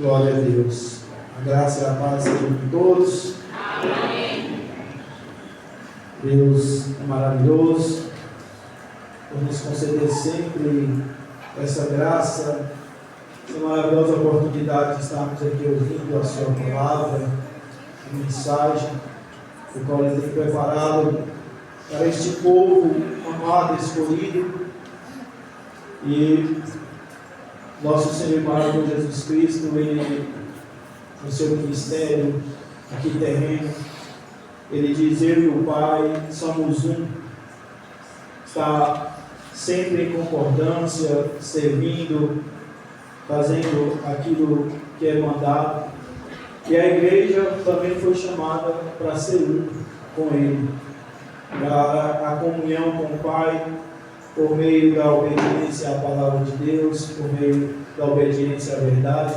Glória a Deus. A graça e a paz sejam com todos. Amém. Deus é maravilhoso por nos conceder sempre essa graça, essa maravilhosa oportunidade de estarmos aqui ouvindo a sua palavra, a mensagem, o qual Ele tem preparado para este povo amado, escolhido. E nosso Senhor e Maravilhoso Jesus Cristo, Ele, no seu ministério aqui terreno, Ele diz: eu e o Pai somos um. Está sempre em concordância, servindo, fazendo aquilo que é mandado. E a igreja também foi chamada para ser um com Ele, para a comunhão com o Pai, por meio da obediência à palavra de Deus, por meio da obediência à verdade,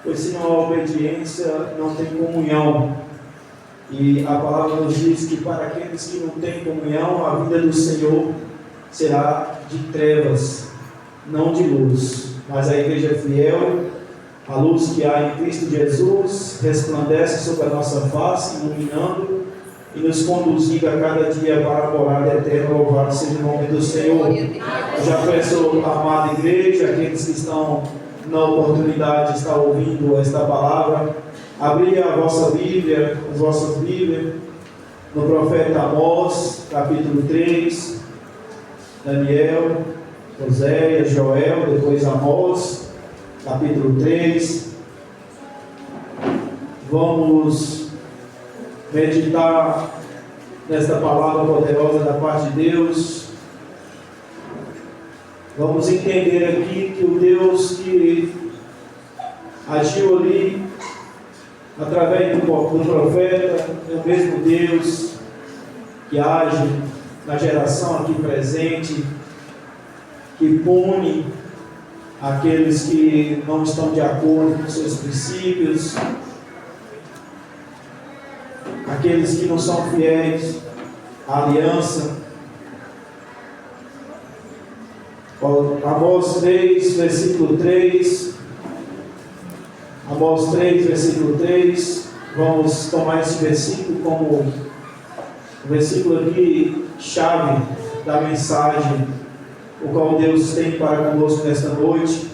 pois senão a obediência não tem comunhão. E a palavra nos diz que para aqueles que não têm comunhão, a vida do Senhor será de trevas, não de luz. Mas a igreja é fiel, a luz que há em Cristo Jesus resplandece sobre a nossa face, iluminando e nos conduzindo a cada dia para a morada eterna. Louvado seja o nome do Senhor. Eu já peço, amada igreja, aqueles que estão na oportunidade de estar ouvindo esta palavra, abrir a vossa Bíblia, as vossas Bíblias, no profeta Amós, capítulo 3, Daniel, Oséias, Joel, depois Amós, capítulo 3. Vamos meditar nesta palavra poderosa da parte de Deus. Vamos entender aqui que o Deus que agiu ali através do profeta é o mesmo Deus que age na geração aqui presente, que pune aqueles que não estão de acordo com seus princípios, aqueles que não são fiéis à aliança. Amós 3, versículo 3. Amós 3, versículo 3. Vamos tomar esse versículo como o versículo aqui, chave da mensagem, o qual Deus tem para conosco nesta noite.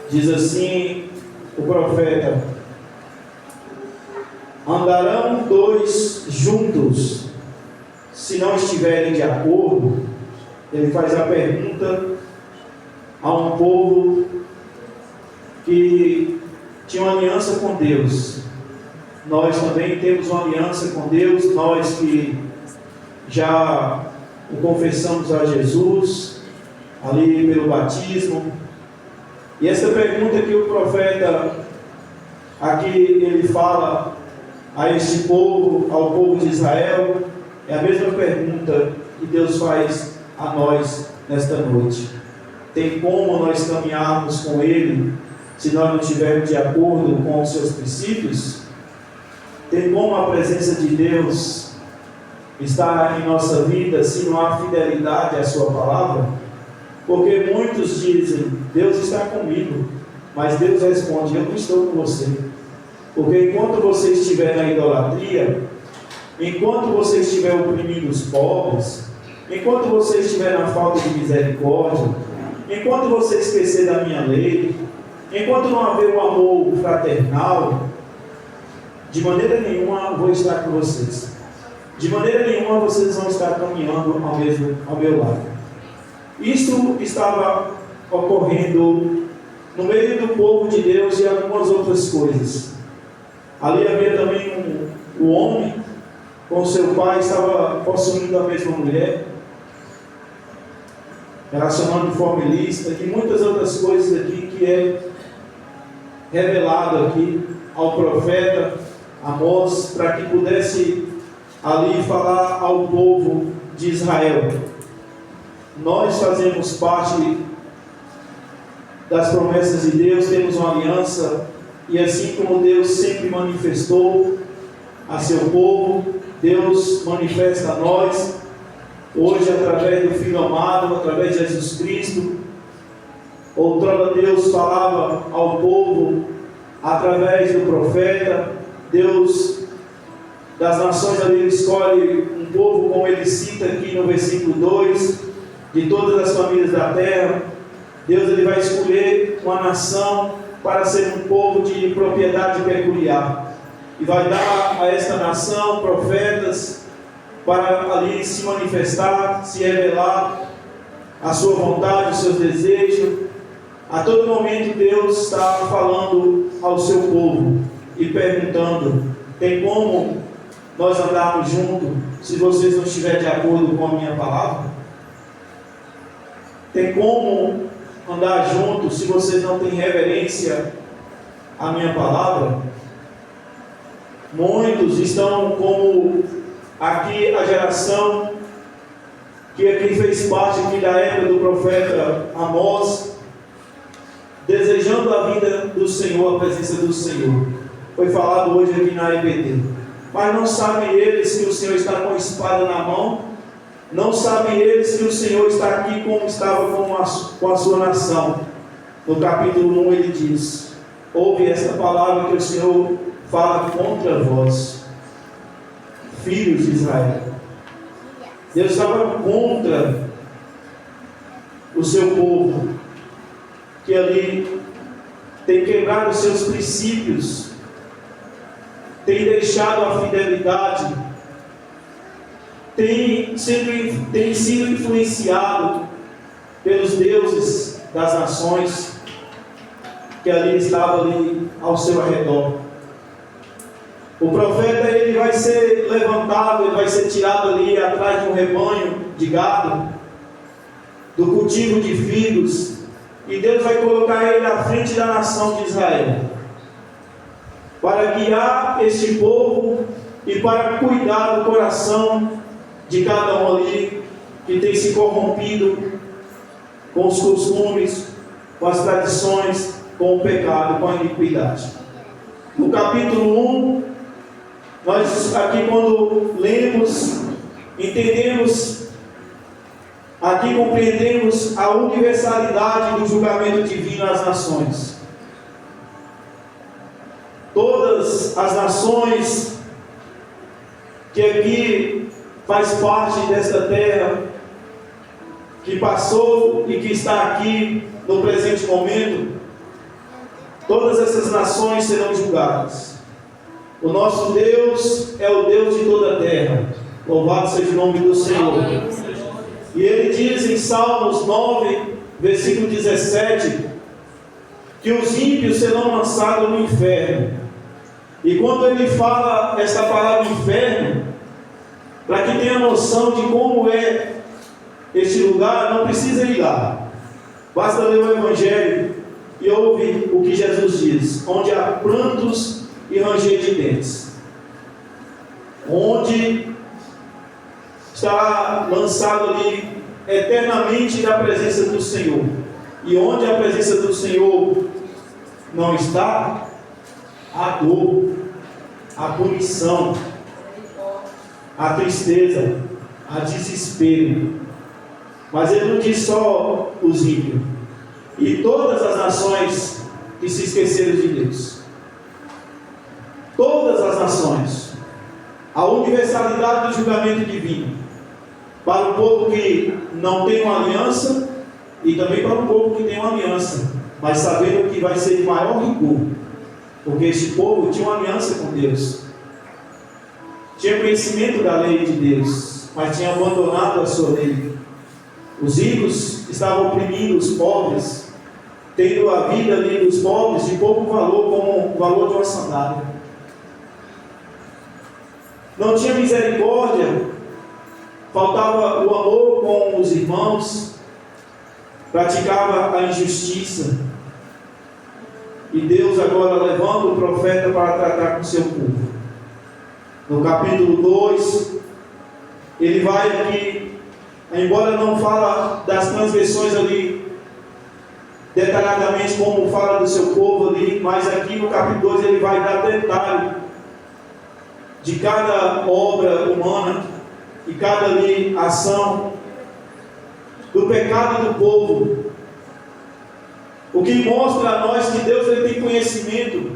Diz assim o profeta: andarão dois juntos se não estiverem de acordo? Ele faz a pergunta a um povo que tinha uma aliança com Deus. Nós também temos uma aliança com Deus, nós que já o confessamos a Jesus ali pelo batismo. E essa pergunta que o profeta aqui ele fala a este povo, ao povo de Israel, é a mesma pergunta que Deus faz a nós nesta noite. Tem como nós caminharmos com Ele se nós não estivermos de acordo com os seus princípios? Tem como a presença de Deus estar em nossa vida se não há fidelidade à sua palavra? Porque muitos dizem: Deus está comigo, mas Deus responde: eu não estou com você. Porque enquanto você estiver na idolatria, enquanto você estiver oprimindo os pobres, enquanto você estiver na falta de misericórdia, enquanto você esquecer da minha lei, enquanto não haver um amor fraternal, de maneira nenhuma vou estar com vocês. De maneira nenhuma vocês vão estar caminhando ao meu lado. Isto estava ocorrendo no meio do povo de Deus e algumas outras coisas. Ali havia também um homem com seu pai, estava possuindo a mesma mulher, relacionando de forma ilícita, e muitas outras coisas aqui que é revelado aqui ao profeta Amós, para que pudesse ali falar ao povo de Israel. Nós fazemos parte das promessas de Deus, temos uma aliança, e assim como Deus sempre manifestou a seu povo, Deus manifesta a nós hoje através do Filho amado, através de Jesus Cristo. Outrora Deus falava ao povo através do profeta. Deus das nações ali, Ele escolhe um povo, como Ele cita aqui no versículo 2, de todas as famílias da terra. Deus Ele vai escolher uma nação para ser um povo de propriedade peculiar, e vai dar a esta nação profetas para ali se manifestar, se revelar a sua vontade, os seus desejos. A todo momento Deus está falando ao seu povo e perguntando: tem como nós andarmos juntos se vocês não estiverem de acordo com a minha palavra? Tem como andar juntos se vocês não têm reverência à minha palavra? Muitos estão como aqui a geração que aqui fez parte aqui da época do profeta Amós, desejando a vida do Senhor, a presença do Senhor. Foi falado hoje aqui na EBD. Mas não sabem eles que o Senhor está com a espada na mão, não sabem eles que o Senhor está aqui como estava com a sua nação. No capítulo 1 ele diz: ouve esta palavra que o Senhor fala contra vós, filhos de Israel. Deus estava contra o seu povo, que ali tem quebrado os seus princípios, tem deixado a fidelidade, tem sido influenciado pelos deuses das nações que ali estavam ali ao seu redor. O profeta ele vai ser levantado, ele vai ser tirado ali atrás de um rebanho de gado, do cultivo de figos, e Deus vai colocar ele à frente da nação de Israel, para guiar este povo e para cuidar do coração de cada um ali que tem se corrompido com os costumes, com as tradições, com o pecado, com a iniquidade. No capítulo 1, nós aqui quando lemos, entendemos, aqui compreendemos a universalidade do julgamento divino às nações. Todas as nações que aqui faz parte desta terra, que passou e que está aqui no presente momento, todas essas nações serão julgadas. O nosso Deus é o Deus de toda a terra. Louvado seja o nome do Senhor. E ele diz em Salmos 9, versículo 17, que os ímpios serão lançados no inferno. E quando ele fala esta palavra inferno, para que tenha noção de como é este lugar, não precisa ir lá. Basta ler o Evangelho e ouvir o que Jesus diz: onde há prantos e ranger de dentes, onde estará lançado ali eternamente da presença do Senhor. E onde a presença do Senhor não está, a dor, a punição, a tristeza, a desespero. Mas ele não diz só os ímpios e todas as nações que se esqueceram de Deus. Todas as nações. A universalidade do julgamento divino para o povo que não tem uma aliança, e também para o povo que tem uma aliança, mas sabendo que vai ser de maior rigor, porque este povo tinha uma aliança com Deus, tinha conhecimento da lei de Deus, mas tinha abandonado a sua lei. Os ricos estavam oprimindo os pobres, tendo a vida ali dos pobres de pouco valor, como o valor de uma sandália. Não tinha misericórdia, faltava o amor com os irmãos, praticava a injustiça. E Deus agora levanta o profeta para tratar com o seu povo. No capítulo 2, ele vai aqui, embora não fala das transgressões ali detalhadamente como fala do seu povo ali, mas aqui no capítulo 2 ele vai dar detalhe de cada obra humana e cada ali ação do pecado do povo, o que mostra a nós que Deus ele tem conhecimento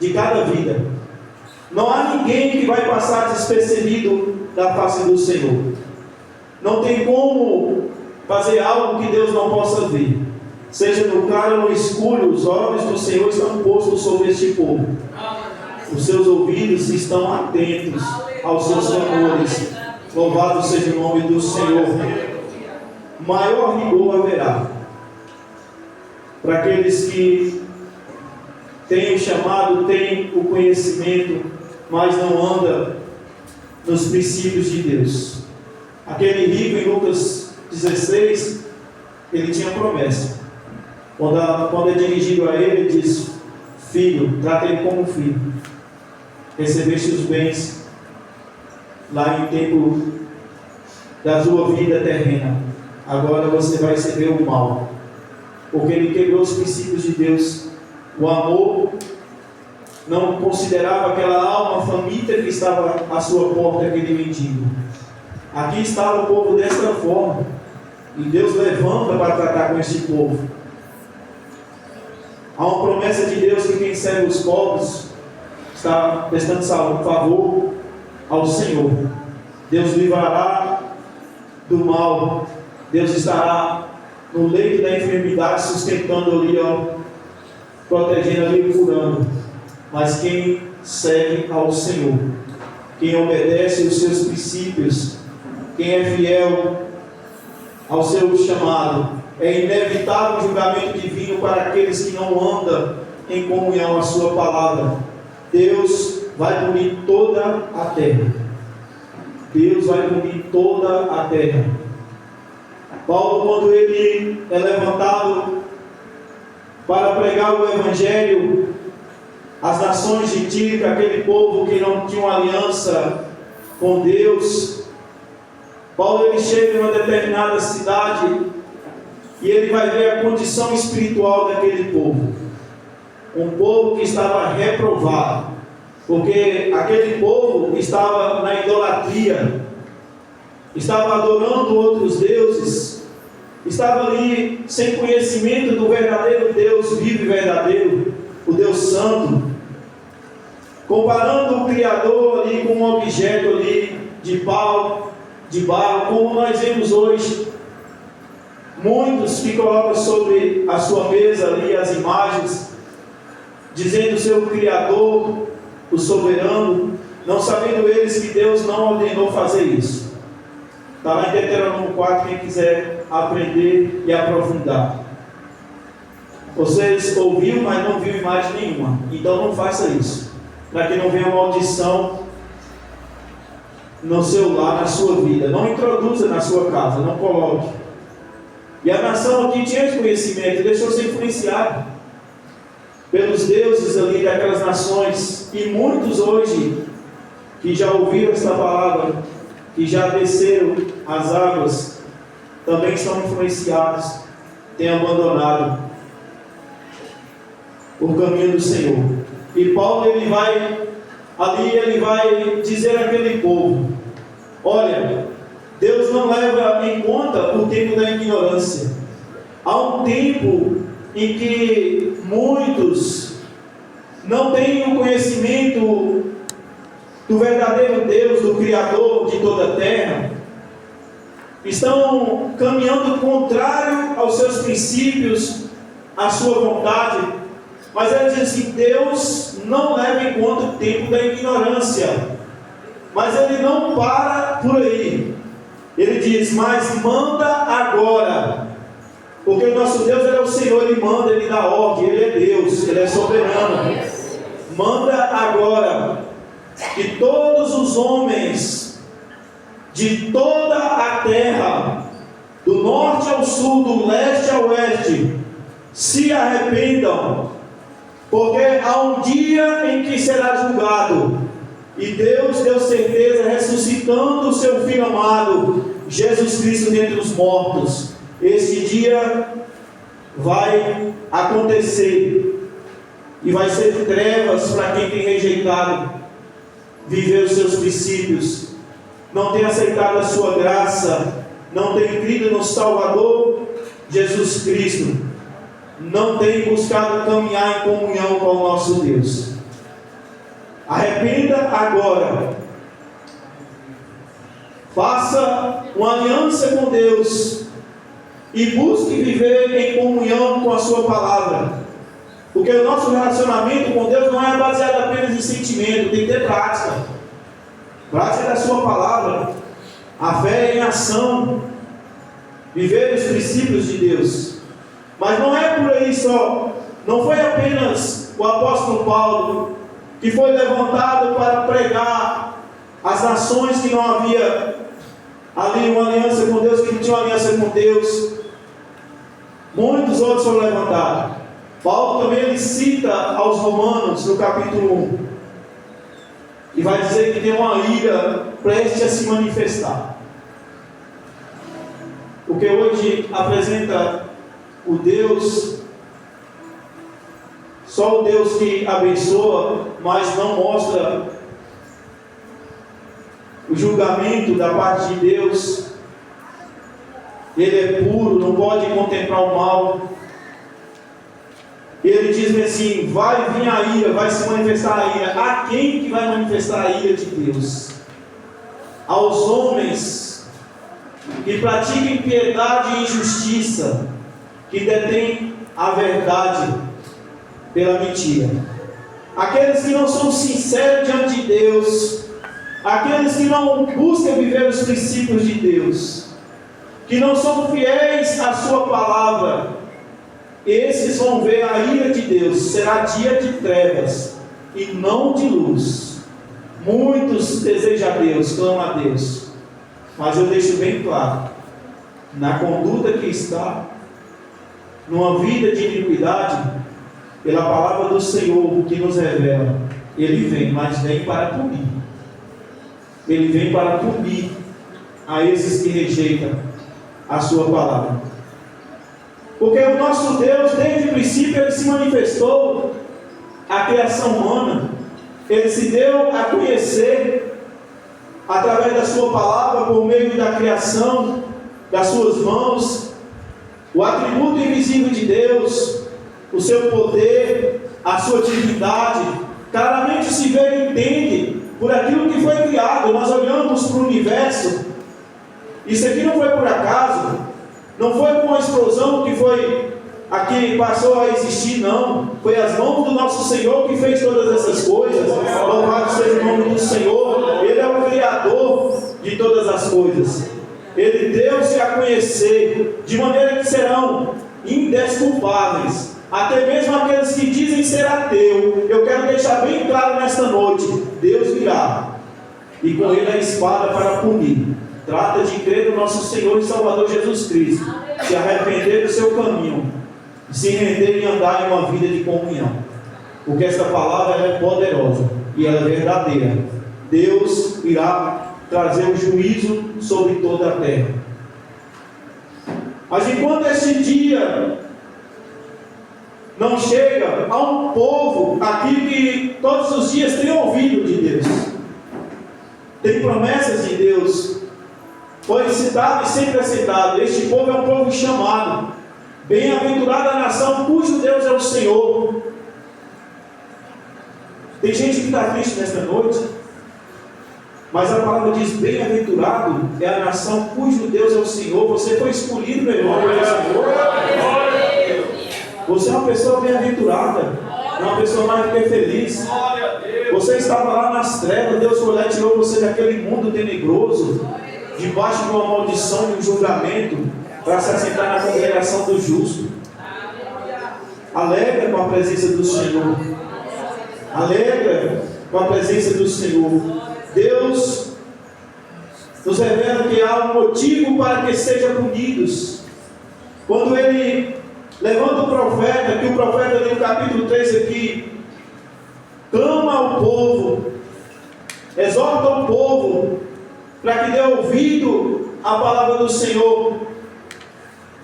de cada vida. Não há ninguém que vai passar despercebido da face do Senhor. Não tem como fazer algo que Deus não possa ver. Seja no claro ou no escuro, os olhos do Senhor estão postos sobre este povo. Os seus ouvidos estão atentos aos seus clamores. Louvado seja o nome do Senhor. Maior rigor haverá para aqueles que têm o chamado, têm o conhecimento, mas não andam nos princípios de Deus. Aquele rico em Lucas 16, ele tinha promessa. Quando é dirigido a ele, ele diz: filho, trata ele como filho. Recebeste os bens lá em tempo da sua vida terrena. Agora você vai receber o mal, porque ele quebrou os princípios de Deus. O amor, não considerava aquela alma faminta que estava à sua porta, aquele mendigo. Aqui estava o povo desta forma, e Deus levanta para tratar com este povo. Há uma promessa de Deus que quem serve os pobres está prestando favor ao Senhor. Deus livrará do mal. Deus estará no leito da enfermidade, sustentando ali, protegendo ali, curando. Mas quem segue ao Senhor, quem obedece os seus princípios, quem é fiel ao seu chamado, é inevitável o julgamento divino para aqueles que não andam em comunhão à sua palavra. Deus vai punir toda a terra. Deus vai punir toda a terra. Paulo, quando ele é levantado para pregar o Evangelho às nações de Tiro, aquele povo que não tinha uma aliança com Deus, Paulo ele chega em uma determinada cidade e ele vai ver a condição espiritual daquele povo. Um povo que estava reprovado, porque aquele povo estava na idolatria, estava adorando outros deuses, estava ali sem conhecimento do verdadeiro Deus vivo e verdadeiro, o Deus Santo, comparando o Criador ali com um objeto ali de pau, de barro, como nós vemos hoje. Muitos que colocam sobre a sua mesa ali as imagens, dizendo ser o Criador, o soberano, não sabendo eles que Deus não ordenou fazer isso. Está lá em Deuteronômio 4, quem quiser aprender e aprofundar. Vocês ouviram, mas não viram imagem nenhuma. Então não faça isso, para que não venha uma maldição no seu lar, na sua vida. Não introduza na sua casa, não coloque. E a nação aqui tinha esse conhecimento, deixou ser influenciado pelos deuses ali daquelas nações. E muitos hoje que já ouviram esta palavra, que já desceram as águas, também estão influenciados, têm abandonado o caminho do Senhor. E Paulo ele vai dizer àquele povo: olha, Deus não leva em conta o tempo da ignorância. Há um tempo em que muitos não têm o conhecimento do verdadeiro Deus, do Criador de toda a terra, estão caminhando contrário aos seus princípios, à sua vontade. Mas ele diz assim: Deus não leva em conta o tempo da ignorância. Mas ele não para por aí. Ele diz: mas manda agora. Porque o nosso Deus, ele é o Senhor, ele manda, ele dá ordem, ele é Deus, ele é soberano. Manda agora que todos os homens de toda a terra, do norte ao sul, do leste ao oeste, se arrependam, porque há um dia em que será julgado. E Deus deu certeza, ressuscitando o seu Filho amado, Jesus Cristo dentre os mortos. Esse dia vai acontecer, e vai ser trevas para quem tem rejeitado viver os seus princípios, não tem aceitado a sua graça, não tem crido no Salvador Jesus Cristo, não tem buscado caminhar em comunhão com o nosso Deus. Arrependa agora. Faça uma aliança com Deus e busque viver em comunhão com a sua palavra. Porque o nosso relacionamento com Deus não é baseado apenas em sentimento, tem que ter prática. Prática da sua palavra. A fé é em ação. Viver os princípios de Deus. Mas não é por aí só. Não foi apenas o apóstolo Paulo que foi levantado para pregar às nações que não havia ali uma aliança com Deus, que não tinha uma aliança com Deus. Muitos outros foram levantados. Paulo também ele cita aos Romanos no capítulo 1 e vai dizer que tem uma ira prestes a se manifestar. Porque hoje apresenta o Deus, só o Deus que abençoa, mas não mostra o julgamento da parte de Deus. Ele é puro, não pode contemplar o mal. Ele diz assim: vai vir a ira, vai se manifestar a ira. A quem que vai manifestar a ira de Deus? Aos homens que praticam piedade e injustiça, que detêm a verdade pela mentira. Aqueles que não são sinceros diante de Deus, aqueles que não buscam viver os princípios de Deus, que não são fiéis à sua palavra, esses vão ver a ira de Deus. Será dia de trevas e não de luz. Muitos desejam a Deus, clamam a Deus, mas eu deixo bem claro, na conduta que está, numa vida de iniquidade, pela palavra do Senhor que nos revela, Ele vem, mas vem para punir. Ele vem para punir a esses que rejeitam a sua palavra. Porque o nosso Deus, desde o princípio, Ele se manifestou à criação humana. Ele se deu a conhecer através da sua palavra, por meio da criação, das suas mãos, o atributo invisível de Deus, o seu poder, a sua divindade. Claramente se vê e entende por aquilo que foi criado. Nós olhamos para o universo. Isso aqui não foi por acaso, não foi com uma explosão que foi aqui, passou a existir, não. Foi as mãos do nosso Senhor que fez todas essas coisas. Louvado seja o nome do Senhor. Ele é o Criador de todas as coisas. Ele deu-se a conhecer, de maneira que serão indesculpáveis. Até mesmo aqueles que dizem ser ateu. Eu quero deixar bem claro nesta noite: Deus virá, e com Ele a espada para punir. Trata de crer no nosso Senhor e Salvador Jesus Cristo, se arrepender do seu caminho, se render e andar em uma vida de comunhão. Porque esta palavra é poderosa e ela é verdadeira. Deus irá trazer o juízo sobre toda a terra. Mas enquanto este dia não chega a um povo aqui que todos os dias tem ouvido de Deus, tem promessas de Deus, foi citado e sempre é citado: este povo é um povo chamado, bem-aventurada a nação cujo Deus é o Senhor. Tem gente que está triste nesta noite, mas a palavra diz: bem-aventurado é a nação cujo Deus é o Senhor. Você foi escolhido, meu irmão, pelo Senhor. Você é uma pessoa bem-aventurada, é uma pessoa mais que feliz. Você estava lá nas trevas, Deus foi lá e tirou você daquele mundo tenebroso, debaixo de uma maldição e um julgamento, para se assentar na congregação do justo. Alegra com a presença do Senhor. Alegra com a presença do Senhor. Deus nos revela que há um motivo para que sejam punidos. Quando Ele levanta o profeta, que o profeta ali no capítulo 3 aqui clama ao povo, exorta o povo para que dê ouvido à palavra do Senhor.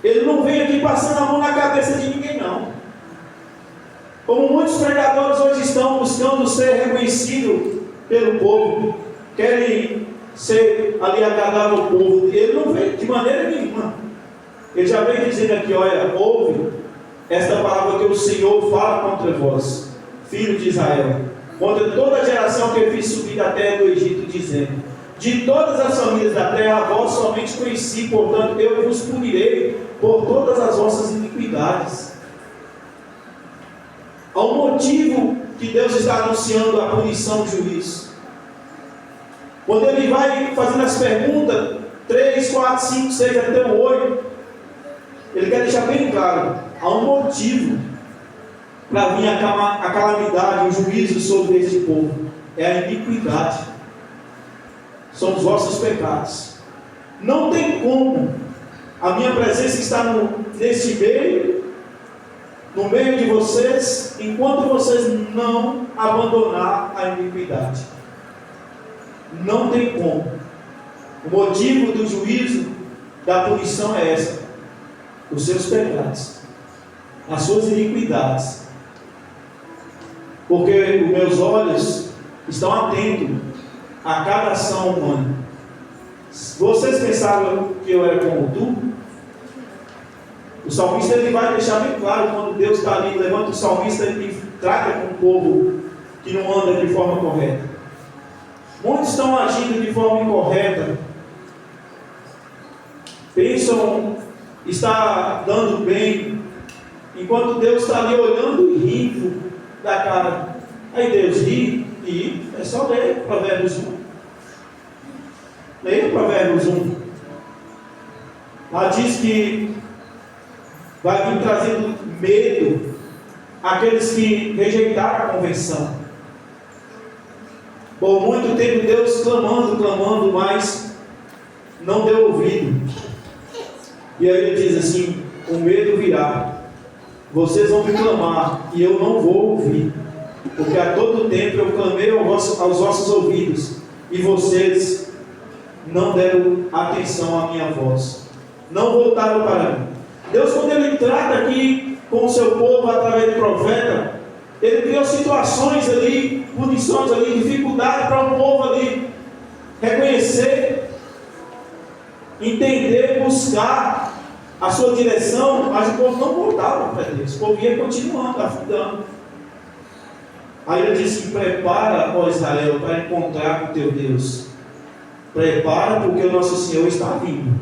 Ele não vem aqui passando a mão na cabeça de ninguém, não. Como muitos pregadores hoje estão buscando ser reconhecidos pelo povo, querem ser ali agradável ao povo. Ele não vem de maneira nenhuma. Ele já vem dizendo aqui: olha, ouve esta palavra que o Senhor fala contra vós, filho de Israel. contra toda a geração que eu fiz subir da terra do Egito, dizendo: de todas as famílias da terra, a vós somente conheci, portanto eu vos punirei por todas as vossas iniquidades. Há um motivo que Deus está anunciando a punição do juízo. Quando ele vai fazendo as perguntas, 3, 4, 5, 6, até o 8, ele quer deixar bem claro: há um motivo para vir a calamidade, o juízo sobre este povo. É a iniquidade. São os vossos pecados. Não tem como a minha presença estar neste meio, no meio de vocês, enquanto vocês não abandonar a iniquidade. Não tem como. O motivo do juízo, da punição é essa: os seus pecados, as suas iniquidades. Porque os meus olhos estão atentos a cada ação humana. Vocês pensavam que eu era como tu? O salmista ele vai deixar bem claro, quando Deus está ali, levanta o salmista e trata com o povo que não anda de forma correta. Muitos estão agindo de forma incorreta, pensam estar dando bem, enquanto Deus está ali olhando e rindo da cara. Aí Deus ri, e é só ler Provérbios 1. Leia Provérbios 1. Lá diz que vai vir trazendo medo àqueles que rejeitaram a convenção. Por muito tempo Deus clamando, mas não deu ouvido. E aí ele diz assim: o medo virá, vocês vão me clamar e eu não vou ouvir, porque a todo tempo eu clamei aos vossos ouvidos e vocês não deram atenção à minha voz, não voltaram para mim. Deus, quando ele trata aqui com o seu povo através do profeta, ele criou situações ali, punições ali, dificuldade para o povo ali reconhecer, entender, buscar a sua direção, mas o povo não voltava para Deus. O povo ia continuando, afundando. Aí ele disse: prepara, ó Israel, para encontrar com teu Deus. Prepara, porque o nosso Senhor está vindo.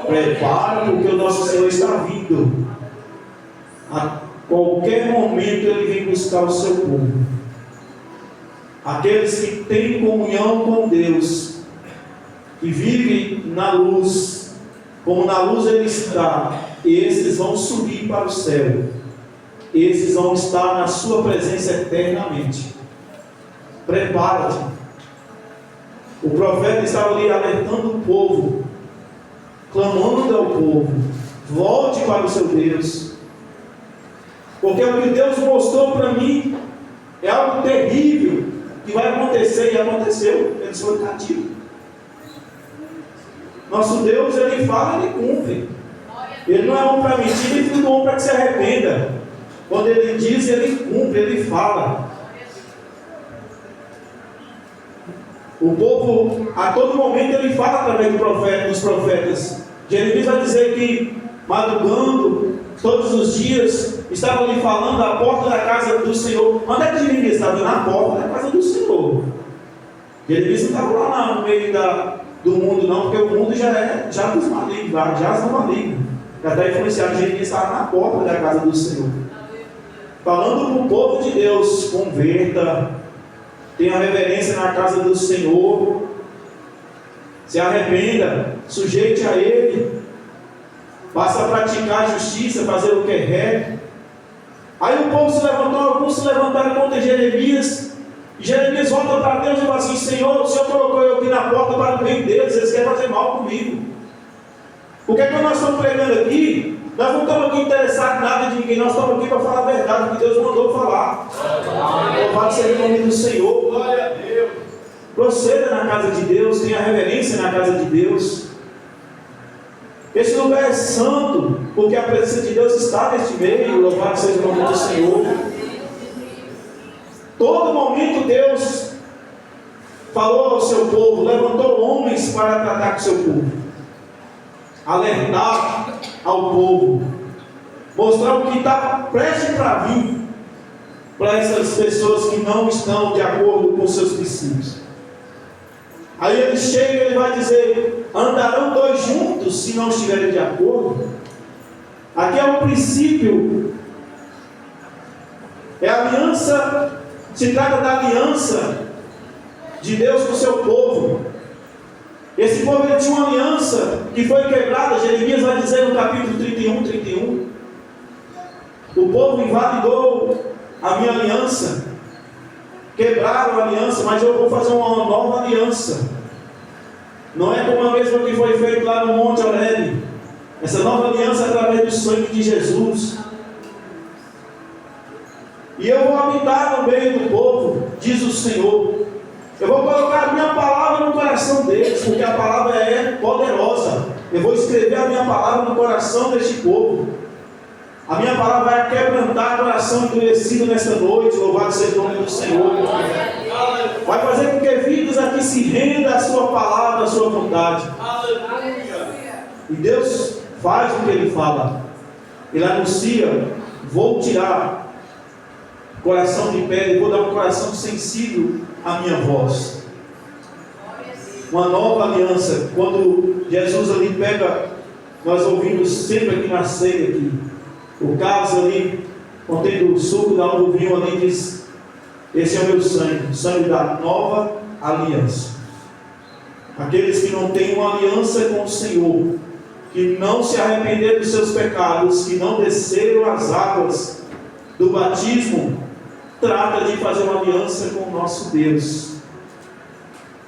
Prepara, porque o nosso Senhor está vindo. A qualquer momento ele vem buscar o seu povo. Aqueles que têm comunhão com Deus, que vivem na luz, como na luz ele está, esses vão subir para o céu. Esses vão estar na sua presença eternamente. Prepara-te. O profeta estava ali alertando o povo, clamando ao povo: volte para o seu Deus, porque o que Deus mostrou para mim é algo terrível que vai acontecer, e aconteceu. Eles foram cativos. Nosso Deus, ele fala, ele cumpre. Ele não é homem para mentir, ele não é homem para que se arrependa. Quando ele diz, ele cumpre, ele fala. O povo, a todo momento, ele fala através dos profetas. Jeremias vai dizer que, madrugando, todos os dias, estavam ali falando à porta da casa do Senhor. Onde é que Jeremias estava? Na porta da casa do Senhor. Jeremias não estava lá no meio do mundo, não, porque o mundo já dos malignos, já são malignos. Já está influenciado. Jeremias estava na porta da casa do Senhor, falando para o povo de Deus: converta, tenha reverência na casa do Senhor, se arrependa, sujeite a Ele, passa a praticar a justiça, fazer o que é reto. Aí o povo se levantou, alguns se levantaram contra Jeremias, e Jeremias volta para Deus e fala assim: Senhor, o Senhor colocou eu aqui na porta para o bem deles, eles querem fazer mal comigo. O que é que nós estamos pregando aqui? Nós não estamos aqui interessados em nada de ninguém, nós estamos aqui para falar a verdade que Deus mandou falar. Louvado seja o nome do Senhor. Glória a Deus. Proceda na casa de Deus, tenha reverência na casa de Deus. Este lugar é santo, porque a presença de Deus está neste meio. Louvado seja o nome do Senhor. Todo momento Deus falou ao seu povo, levantou homens para tratar com o seu povo, alertar ao povo, mostrar o que está prestes para vir. para essas pessoas que não estão de acordo com seus princípios. Aí ele chega e ele vai dizer: andarão dois juntos se não estiverem de acordo? Aqui é um princípio, é a aliança, se trata da aliança de Deus com o seu povo. Esse povo ele tinha uma aliança que foi quebrada. Jeremias vai dizer no capítulo 31. O povo invalidou a minha aliança, quebraram a aliança, mas eu vou fazer uma nova aliança. Não é como a mesma que foi feita lá no Monte Horebe. Essa nova aliança é através do sangue de Jesus. E eu vou habitar no meio do povo, diz o Senhor. Eu vou colocar a minha palavra no coração deles, porque a palavra é poderosa. Eu vou escrever a minha palavra no coração deste povo. A minha palavra vai quebrantar o coração endurecido nesta noite. Louvado seja o nome do Senhor. Vai fazer com que vidas aqui se rendam à sua palavra, à sua vontade. E Deus faz o que Ele fala. Ele anuncia: vou tirar o coração de pedra, vou dar um coração sensível à minha voz. Uma nova aliança. Quando Jesus ali pega, nós ouvimos sempre aqui na ceia aqui, o caso ali, contendo o suco da uva, o vinho ali, diz: esse é o meu sangue, o sangue da nova aliança. Aqueles que não têm uma aliança com o Senhor, que não se arrependeram dos seus pecados, que não desceram as águas do batismo, trata de fazer uma aliança com o nosso Deus.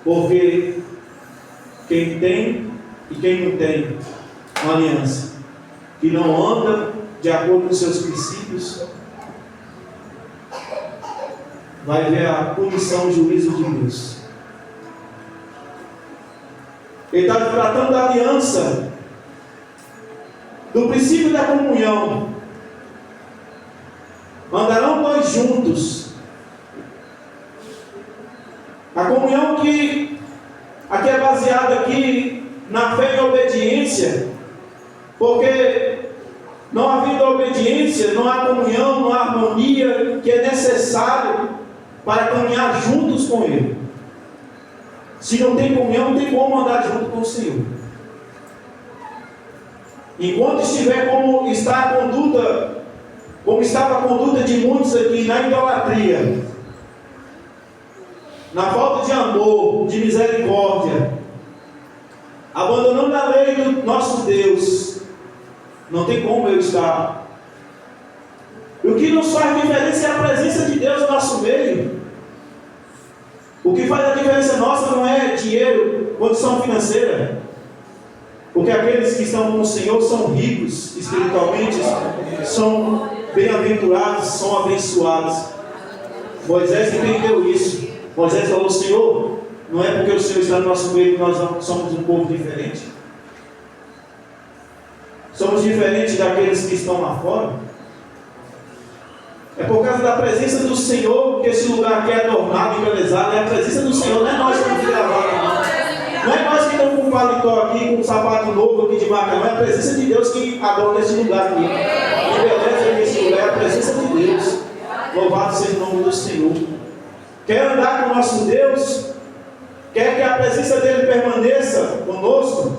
Porque quem tem e quem não tem uma aliança, que não anda de acordo com seus princípios, vai ver a punição, o juízo de Deus. Ele está tratando da aliança, do princípio da comunhão. Andarão dois juntos. A comunhão que aqui é baseada aqui na fé e obediência, porque não havendo obediência, não há comunhão, não há harmonia que é necessário para caminhar juntos com Ele. Se não tem comunhão, não tem como andar junto com o Senhor. Enquanto estiver como está a conduta, como estava a conduta de muitos aqui na idolatria, na falta de amor, de misericórdia, abandonando a lei do nosso Deus, não tem como eu estar. E o que nos faz diferença é a presença de Deus no nosso meio. O que faz a diferença nossa não é dinheiro, condição financeira. Porque aqueles que estão com o Senhor são ricos espiritualmente, são bem-aventurados, são abençoados. Moisés entendeu isso. Moisés falou: Senhor, não é porque o Senhor está no nosso meio que nós somos um povo diferente. Somos diferentes daqueles que estão lá fora. É por causa da presença do Senhor que esse lugar aqui é adornado, embelezado. É a presença do Senhor, não é nós que estamos gravados, não. Não é nós que estamos com um paletó aqui, com um sapato novo aqui de marca, não. É a presença de Deus que adorna esse lugar aqui. Embeleza esse lugar, é a presença de Deus. Louvado seja o nome do Senhor. Quer andar com o nosso Deus? Quer que a presença dele permaneça conosco?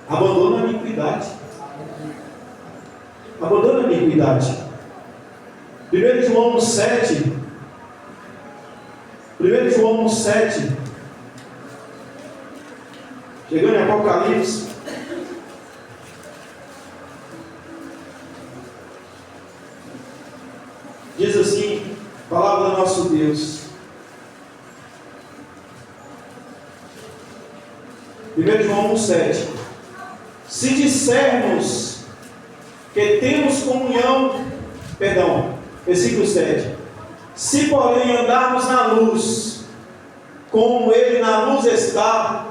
Abandona a iniquidade. Abandona a iniquidade. 1 João 7. 1 João 7. Chegando em Apocalipse. Diz assim: palavra do nosso Deus. 1 João 7. Se dissermos que temos comunhão, versículo 7. Se porém andarmos na luz, como Ele na luz está,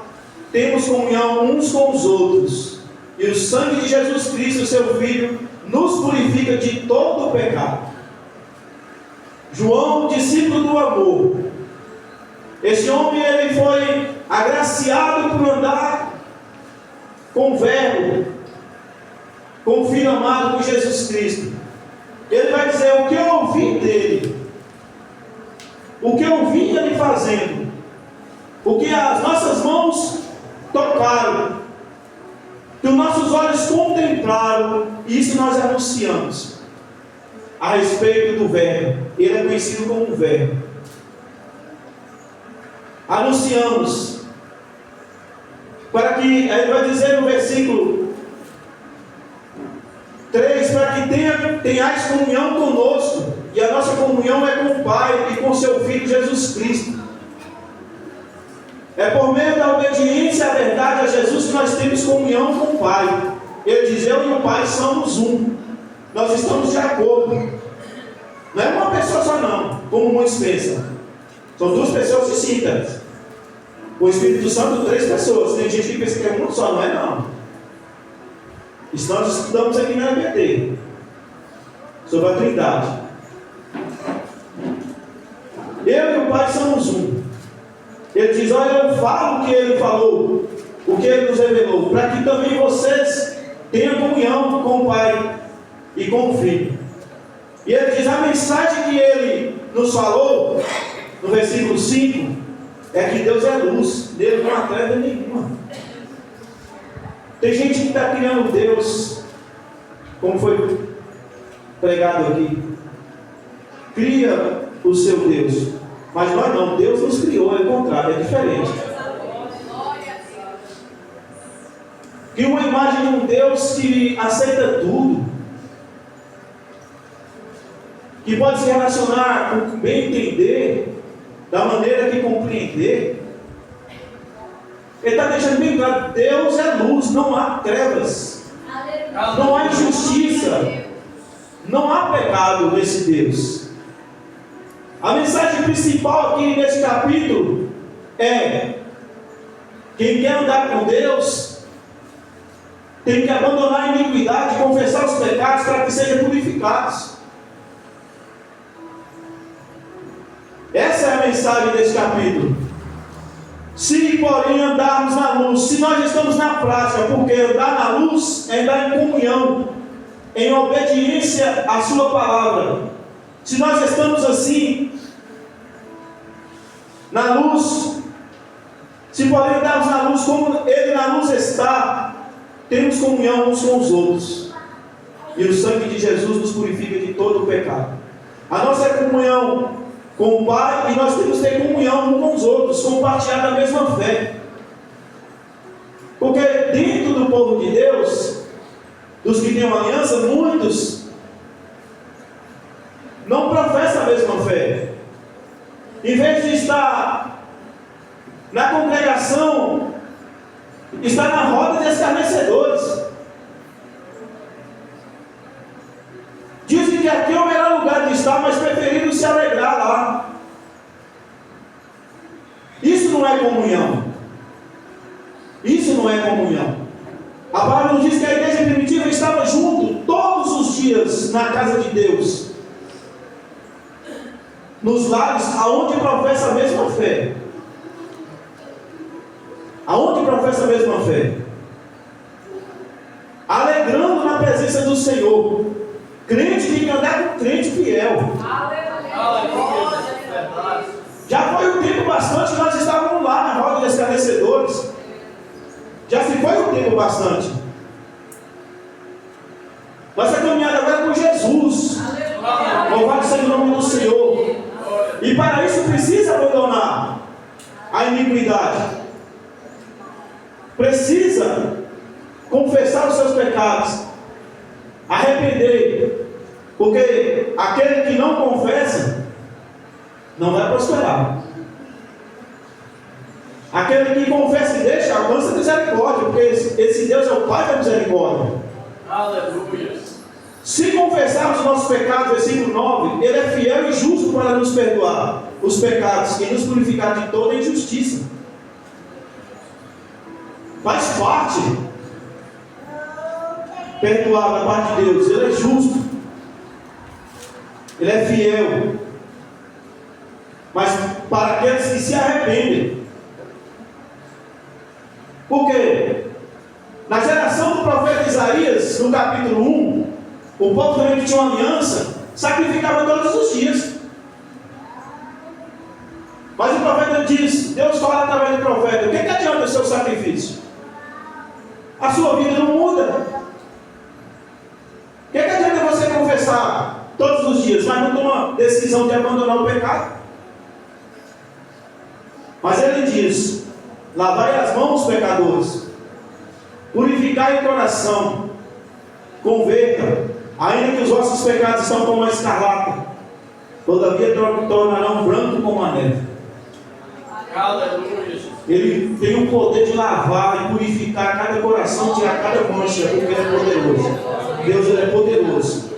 temos comunhão uns com os outros, e o sangue de Jesus Cristo, seu Filho, nos purifica de todo o pecado. João, discípulo do amor. Esse homem, ele foi agraciado por andar com o Verbo, com o Filho amado, com Jesus Cristo. Ele vai dizer: o que eu ouvi dele, o que eu vinha lhe fazendo, o que as nossas mãos tocaram, que os nossos olhos contemplaram, e isso nós anunciamos a respeito do Verbo. Ele é conhecido como o Verbo. Anunciamos para que, ele vai dizer no versículo 3, para que tenhais comunhão conosco, e a nossa comunhão é com o Pai e com seu Filho Jesus Cristo. É por meio da obediência à verdade a Jesus que nós temos comunhão com o Pai. Ele diz: eu e o Pai somos um. Nós estamos de acordo. Não é uma pessoa só não, como muitos pensam. São duas pessoas distintas. O Espírito Santo, 3 pessoas. Tem gente que pensa que é um só, não é não. Isso nós estudamos aqui na EBT, sobre a Trindade. Eu e o Pai somos um. Ele diz: olha, eu falo o que ele falou, o que ele nos revelou, para que também vocês tenham comunhão com o Pai e com o Filho. E ele diz: a mensagem que ele nos falou, no versículo 5, é que Deus é luz, nele não há treva nenhuma. Tem gente que está criando Deus, como foi pregado aqui, cria o seu Deus. Mas nós não, Deus nos criou, é o contrário, é diferente. Cria uma imagem de um Deus que aceita tudo, que pode se relacionar com o bem entender, da maneira que compreender. Ele está deixando bem claro: Deus é luz, não há trevas, não há injustiça, não há pecado nesse Deus. A mensagem principal aqui nesse capítulo é: quem quer andar com Deus tem que abandonar a iniquidade, confessar os pecados para que sejam purificados. Essa é a mensagem desse capítulo. Se, porém, andarmos na luz, se nós estamos na prática, porque andar na luz é andar em comunhão, em obediência à sua palavra. Se nós estamos assim, na luz, se porém andarmos na luz como Ele na luz está, temos comunhão uns com os outros, e o sangue de Jesus nos purifica de todo o pecado. A nossa comunhão com o Pai, e nós temos que ter comunhão uns com os outros, compartilhar da mesma fé. Porque dentro do povo de Deus, dos que têm uma aliança, muitos não professam a mesma fé. Em vez de estar na congregação, está na roda de escarnecedores. Dizem que aqui é o melhor lugar de estar, mas preferiram se alegrar lá. Isso não é comunhão. Isso não é comunhão. A palavra nos diz que a igreja primitiva estava junto todos os dias na casa de Deus, nos lares aonde professa a mesma fé. Aonde professa a mesma fé? Alegrando na presença do Senhor. Crente tem que andar com crente fiel. Já foi um tempo bastante que nós estávamos lá na roda de escarnecedores. Já se foi um tempo bastante. Nossa caminhada agora é com Jesus. Louvado seja o nome do Senhor. E para isso precisa abandonar a iniquidade. Precisa confessar os seus pecados, arrepender, porque aquele que não confessa não vai prosperar. Aquele que confessa e deixa alcança a misericórdia, porque esse Deus é o Pai da misericórdia. Aleluia. Se confessarmos os nossos pecados, versículo 9, Ele é fiel e justo para nos perdoar os pecados e nos purificar de toda injustiça. Faz parte perdoar da parte de Deus. Ele é justo, Ele é fiel, mas para aqueles que se arrependem. Por quê? Na geração do profeta Isaías, no capítulo 1, o povo também que tinha uma aliança sacrificava todos os dias. Mas o profeta diz, Deus fala através do profeta, o que adianta o seu sacrifício? A sua vida não muda. O que adianta você confessar todos os dias, mas não toma decisão de abandonar o pecado? Mas ele diz, lavai as mãos, pecadores, purificai o coração, converta, ainda que os vossos pecados estão como a escarlata, todavia tornarão branco como a neve. Ele tem o poder de lavar e purificar cada coração, tirar cada mancha, porque ele é poderoso. Deus, ele é poderoso.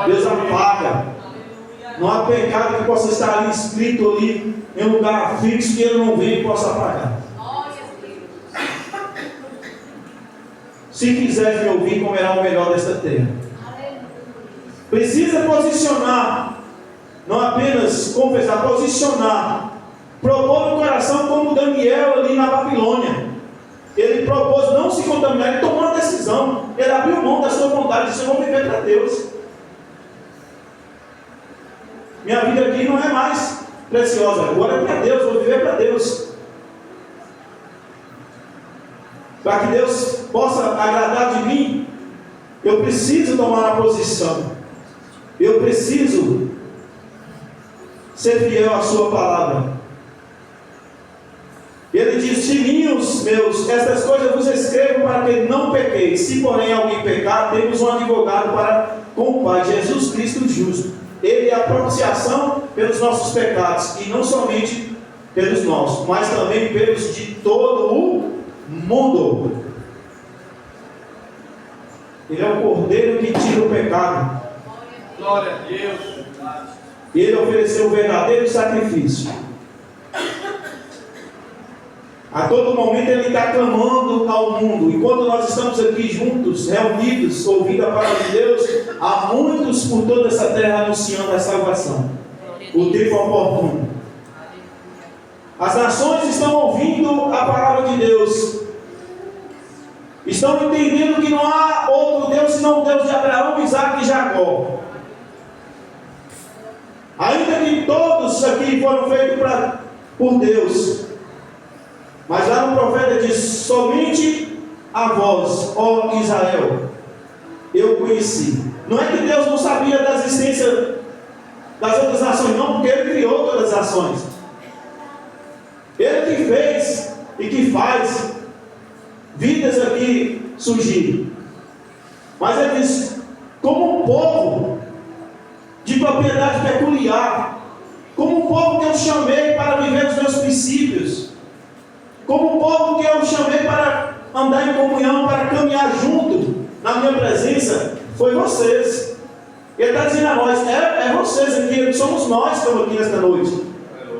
Deus apaga. Não há pecado que possa estar ali escrito ali em um lugar fixo que ele não vem e possa apagar. Se quiser me ouvir, comerá o melhor desta terra. Precisa posicionar, não apenas confessar, posicionar. Propôs no coração como Daniel ali na Babilônia. Ele propôs não se contaminar, ele tomou uma decisão. Ele abriu mão da sua vontade, disse: eu vou viver para Deus. Minha vida aqui não é mais preciosa, agora é para Deus, vou viver para Deus. Para que Deus possa agradar de mim, eu preciso tomar uma posição. Eu preciso ser fiel à sua palavra. Ele diz: filhinhos meus, estas coisas vos escrevo para que não pequeis. Se porém alguém pecar, temos um advogado para com o Pai, Jesus Cristo justo. Ele é a propiciação pelos nossos pecados, e não somente pelos nossos, mas também pelos de todo o mundo. Ele é o Cordeiro que tira o pecado. Glória a Deus. Ele ofereceu o verdadeiro sacrifício. A todo momento ele está clamando ao mundo. E quando nós estamos aqui juntos, reunidos, ouvindo a palavra de Deus, há muitos por toda essa terra anunciando a salvação. O tempo oportuno. As nações estão ouvindo a palavra de Deus. Estão entendendo que não há outro Deus senão o Deus de Abraão, Isaac e Jacó. Ainda que todos aqui foram feitos por Deus. Mas lá no profeta diz: somente a vós, ó Israel, eu conheci. Não é que Deus não sabia da existência das outras nações, não, porque Ele criou todas as nações. Ele que fez e que faz vidas aqui surgirem. Mas Ele diz: como um povo de propriedade peculiar, como um povo que eu chamei para viver os meus princípios, como um povo que eu chamei para andar em comunhão, para caminhar junto na minha presença, foi vocês. Ele está dizendo a nós: é vocês aqui, somos nós que estamos aqui nesta noite.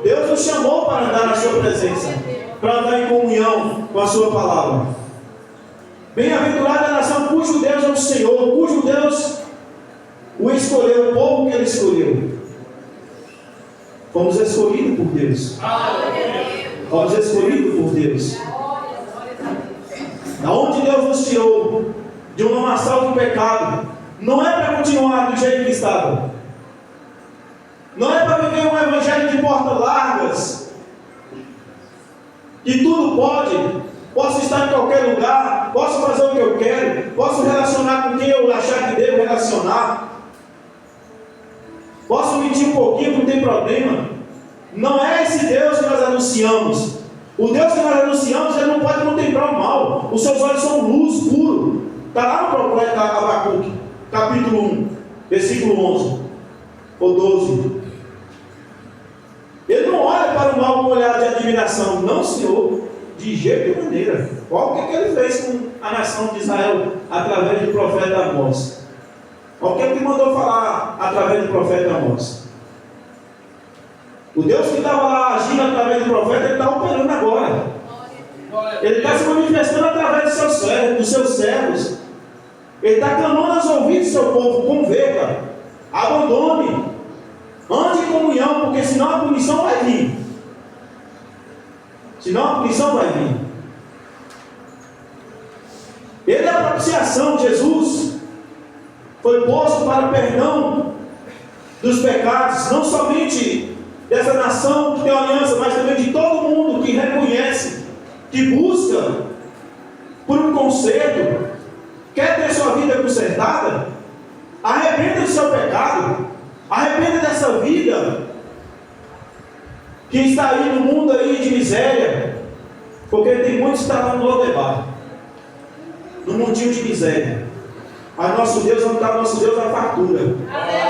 Deus nos chamou para andar na sua presença, para andar em comunhão com a sua palavra. Bem-aventurada a nação cujo Deus é o Senhor, cujo Deus o escolheu, o povo que Ele escolheu. Fomos escolhidos por Deus. Fomos escolhidos por Deus. Da onde Deus nos tirou, de um lamaçal de pecado, não é para continuar do jeito que estava. Não é para viver um evangelho de portas largas, que tudo pode, posso estar em qualquer lugar, posso fazer o que eu quero, posso relacionar com quem eu achar que devo relacionar, posso mentir um pouquinho, não tem problema. Não é esse Deus que nós anunciamos. O Deus que nós anunciamos, Ele não pode contemplar o mal. Os seus olhos são luz puro. Está lá no profeta Abacuque, capítulo 1, versículo 11 ou 12. Ele não olha para o mal com um olhar de admiração. Não, Senhor, de jeito e maneira. Olha o que Ele fez com a nação de Israel através do profeta Amós. Olha o que Ele mandou falar através do profeta Amós. O Deus que estava lá agindo através do profeta, Ele está operando agora. Ele está se manifestando através dos seus servos. Ele está clamando aos ouvidos do seu povo: converta, abandone, ande em comunhão, porque senão a punição vai vir. Senão a punição vai vir. Ele é a propiciação. Jesus foi posto para perdão dos pecados, não somente dessa nação que tem uma aliança, mas também de todo mundo que reconhece, que busca por um conserto, quer ter sua vida consertada. Arrependa do seu pecado, arrependa dessa vida que está aí no mundo aí de miséria, porque tem muitos que estão lá no Lodebar, no mundinho de miséria. Mas nosso Deus, onde está nosso Deus, a fartura,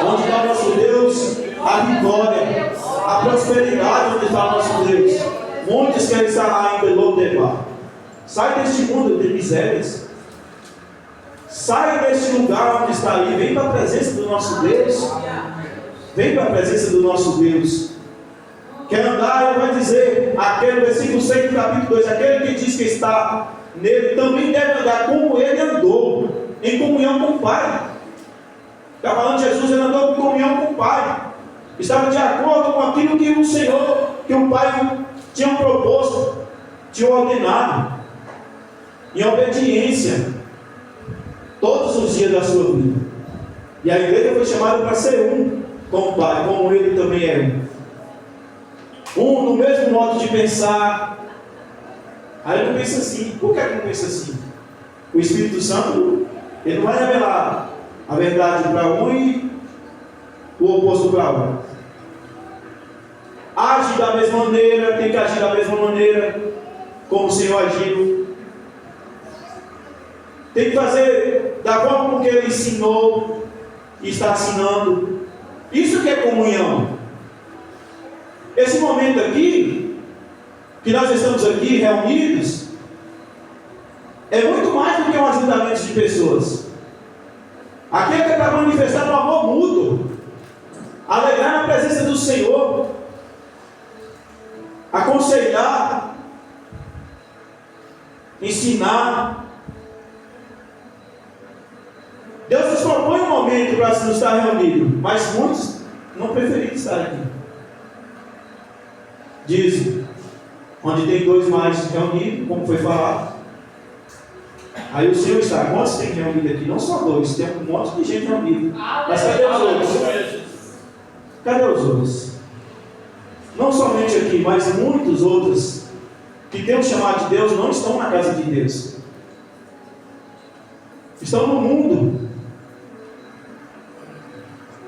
onde está nosso Deus, a vitória, a prosperidade, onde está nosso Deus. Muitos querem estar lá ainda no Lodebar. Sai deste mundo de misérias. Sai deste lugar onde está aí. Vem para a presença do nosso Deus. Vem para a presença do nosso Deus. Quer andar, ele vai dizer, aquele versículo 6 do capítulo 2, aquele que diz que está nele, também deve andar como ele andou, em comunhão com o Pai. Está falando de Jesus, ele andou em comunhão com o Pai. Estava de acordo com aquilo que o Senhor, que o Pai tinha proposto, tinha ordenado, em obediência, todos os dias da sua vida. E a igreja foi chamada para ser um com o Pai, como ele também é um. Um no mesmo modo de pensar. Aí ele pensa assim. Por que ele não pensa assim? O Espírito Santo, ele não vai revelar a verdade para um e o oposto para outro. Age da mesma maneira, tem que agir da mesma maneira como o Senhor agiu. Tem que fazer da forma como ele ensinou e está ensinando. Isso que é comunhão. Esse momento aqui, que nós estamos aqui reunidos, é muito mais do que um ajuntamento de pessoas. Aqui é para manifestar um amor mútuo, alegrar na presença do Senhor, aconselhar, ensinar. Deus nos propõe um momento para nos estar reunidos, mas muitos não preferiram estar aqui. Diz, onde tem dois mais reunidos, como foi falado. Aí o Senhor está, quantos tem reunido aqui? Não só dois, tem um monte de gente reunida. Mas cadê os outros? Cadê os outros? Não somente aqui, mas muitos outros que têm o chamado de Deus não estão na casa de Deus. Estão no mundo.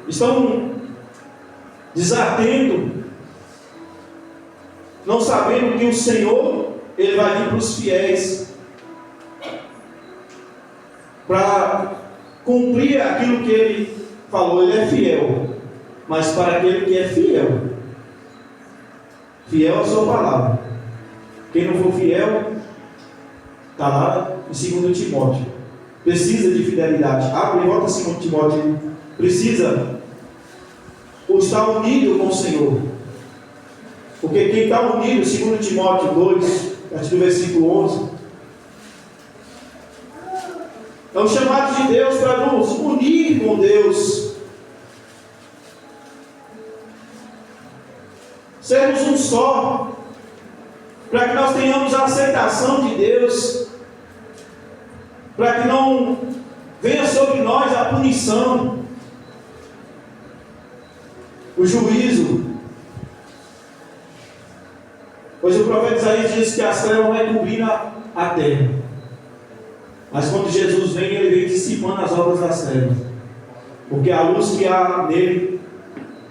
Estão desatentos, não sabendo que o Senhor, Ele vai vir para os fiéis, para cumprir aquilo que Ele falou. Ele é fiel, mas para aquele que é fiel, fiel à sua palavra. Quem não for fiel, está lá em 2 Timóteo, precisa de fidelidade. Abre e volta a 2 Timóteo, precisa estar unido com o Senhor. Porque quem está unido, 2 Timóteo 2, a partir do versículo 11, é o chamado de Deus para nos unir com Deus, sermos um só, para que nós tenhamos a aceitação de Deus, para que não venha sobre nós a punição, o juízo. Pois o profeta Isaías diz que as trevas vão cobrir a terra. Mas quando Jesus vem, ele vem dissipando as obras das trevas. Porque a luz que há nele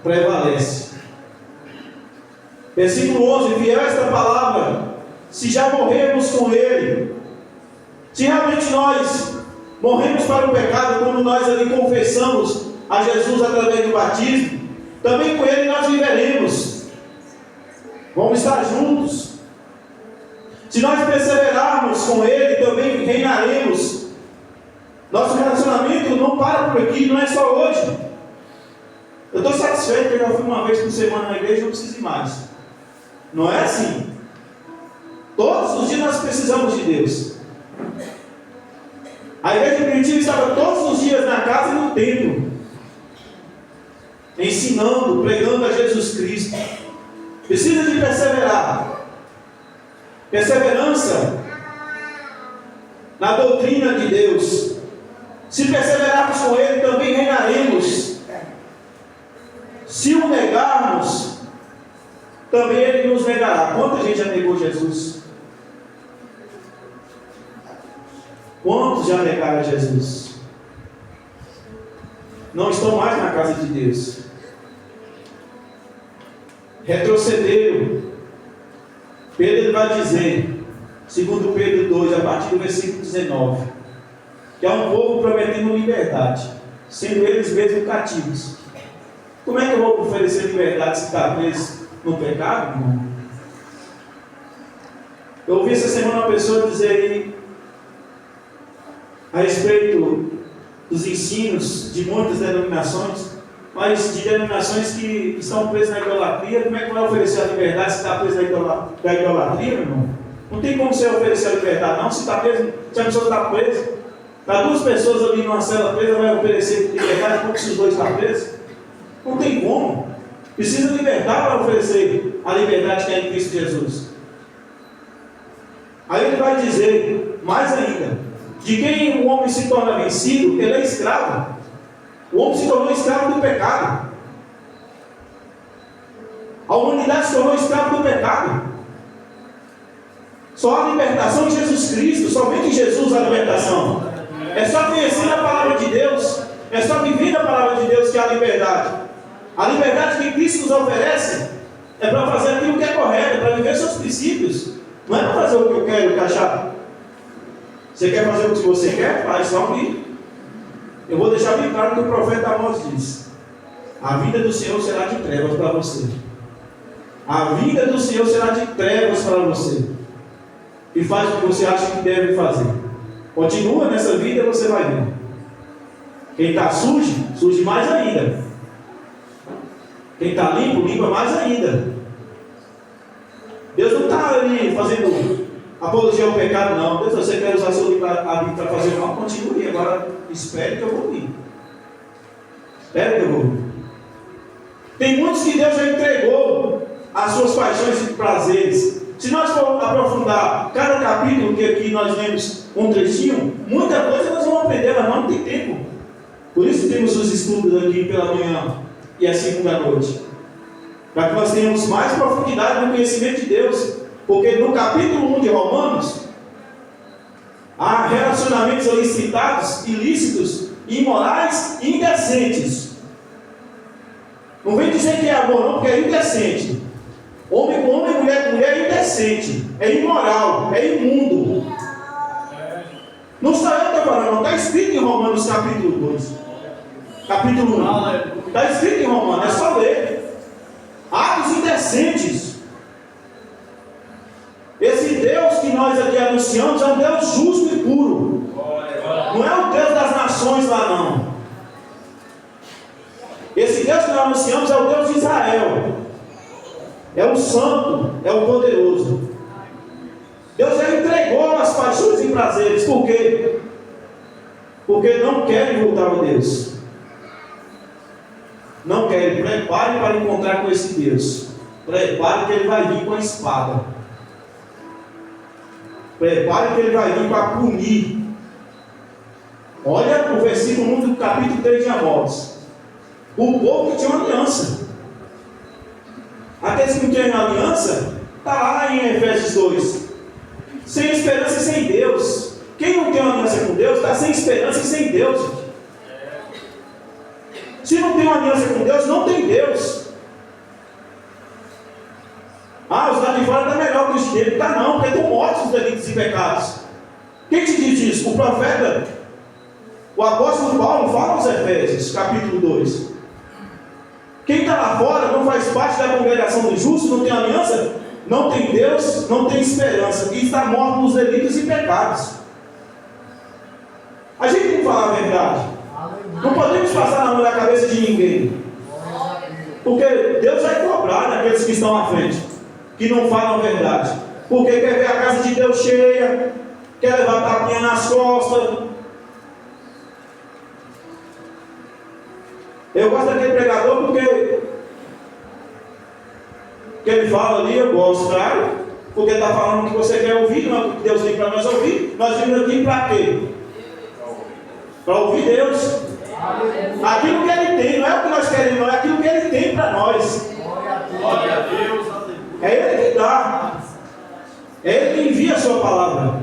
prevalece. Versículo 11: fiel esta palavra, se já morremos com ele, se realmente nós morremos para o pecado, quando nós ali confessamos a Jesus através do batismo, também com ele nós viveremos. Vamos estar juntos. Se nós perseverarmos com Ele, também reinaremos. Nosso relacionamento não para por aqui, não é só hoje. Eu estou satisfeito que eu já fui uma vez por semana na igreja, não preciso ir mais. Não é assim. Todos os dias nós precisamos de Deus. A igreja primitiva estava todos os dias na casa e no templo, ensinando, pregando a Jesus Cristo. Precisa de perseverar. Perseverança na doutrina de Deus. Se perseverarmos com Ele, também reinaremos. Se o negarmos, também ele nos negará. Quanta gente já negou Jesus? Quantos já negaram Jesus? Não estão mais na casa de Deus. Retrocederam. Pedro vai dizer, segundo Pedro 2, a partir do versículo 19, que é um povo prometendo liberdade, sendo eles mesmos cativos. Como é que eu vou oferecer liberdade se está preso no pecado, irmão? Eu ouvi essa semana uma pessoa dizer aí a respeito dos ensinos de muitas denominações, mas de denominações que estão presas na idolatria. Como é que vai oferecer a liberdade se está preso da idolatria, meu irmão? Não tem como você oferecer a liberdade, não. Se está preso, se a pessoa está presa, está duas pessoas ali numa cela presa, vai oferecer liberdade como se os dois estão presos? Não tem como. Precisa libertar para oferecer a liberdade que é em Cristo Jesus. Aí ele vai dizer, mais ainda, de quem o homem se torna vencido, ele é escravo. O homem se tornou escravo do pecado. A humanidade se tornou escravo do pecado. Só a libertação em Jesus Cristo, somente em Jesus a libertação. É só conhecer a palavra de Deus, é só viver a palavra de Deus que é a liberdade. A liberdade que Cristo nos oferece é para fazer aquilo que é correto, é para viver seus princípios. Não é para fazer o que eu quero, o que achar. Você quer fazer o que você quer? Faz, só que eu vou deixar bem claro o que o profeta Amós diz. A vida do Senhor será de trevas para você. A vida do Senhor será de trevas para você. E faz o que você acha que deve fazer. Continua nessa vida e você vai ver. Quem está sujo, surge mais ainda. Quem está limpo, limpa mais ainda. Deus não está ali fazendo apologia ao pecado, não. Deus, você quer usar seu livro para fazer mal? Continue. Agora, espere que eu vou vir. Espere que eu vou vir. Tem muitos que Deus já entregou as suas paixões e prazeres. Se nós formos aprofundar cada capítulo que aqui nós lemos um trechinho, muita coisa nós vamos aprender, mas não tem tempo. Por isso temos os estudos aqui pela manhã e a segunda noite. Para que nós tenhamos mais profundidade no conhecimento de Deus. Porque no capítulo 1 de Romanos, há relacionamentos ali citados, ilícitos, imorais e indecentes. Não vem dizer que é amor, não, porque é indecente. Homem com homem, mulher com mulher é indecente, é imoral, é imundo. Não sou eu que estou falando, está escrito em Romanos capítulo 2. Capítulo 1. Está escrito em Romanos, é só ler. Atos indecentes. Esse Deus que nós aqui anunciamos é um Deus justo e puro. Não é o Deus das nações lá, não. Esse Deus que nós anunciamos é o Deus de Israel. É o santo, é o poderoso. Deus já entregou as paixões e prazeres. Por quê? Porque não querem voltar a Deus. Não querem. Prepare para encontrar com esse Deus. Prepare que Ele vai vir com a espada. Prepare que Ele vai vir para punir. Olha o versículo 1 do capítulo 3 de Amós. O povo que tinha uma aliança. Aqueles que não têm aliança, está lá em Efésios 2. Sem esperança e sem Deus. Quem não tem uma aliança com Deus, está sem esperança e sem Deus. Se não tem uma aliança com Deus, não tem Deus. Ah, os lá de fora está melhor que os de dentro. Está não, porque estão mortos os delitos e pecados. Quem te diz isso? O profeta, o apóstolo Paulo fala aos Efésios, capítulo 2. Quem está lá fora não faz parte da congregação dos justos, não tem aliança, não tem Deus, não tem esperança, e está morto nos delitos e pecados. A gente tem que falar a verdade. Não podemos passar na mão da cabeça de ninguém. Porque Deus vai cobrar daqueles que estão à frente, que não falam a verdade. Porque quer ver a casa de Deus cheia, quer levar tapinha nas costas. Eu gosto daquele pregador porque ele fala ali, eu gosto, claro, porque está falando o que você quer ouvir, não é o que Deus tem para nós ouvir. Nós vimos aqui para quê? Para ouvir Deus. Aquilo que Ele tem, não é o que nós queremos, não é aquilo que Ele tem para nós. Glória a Deus. É Ele que dá. É Ele que envia a sua palavra.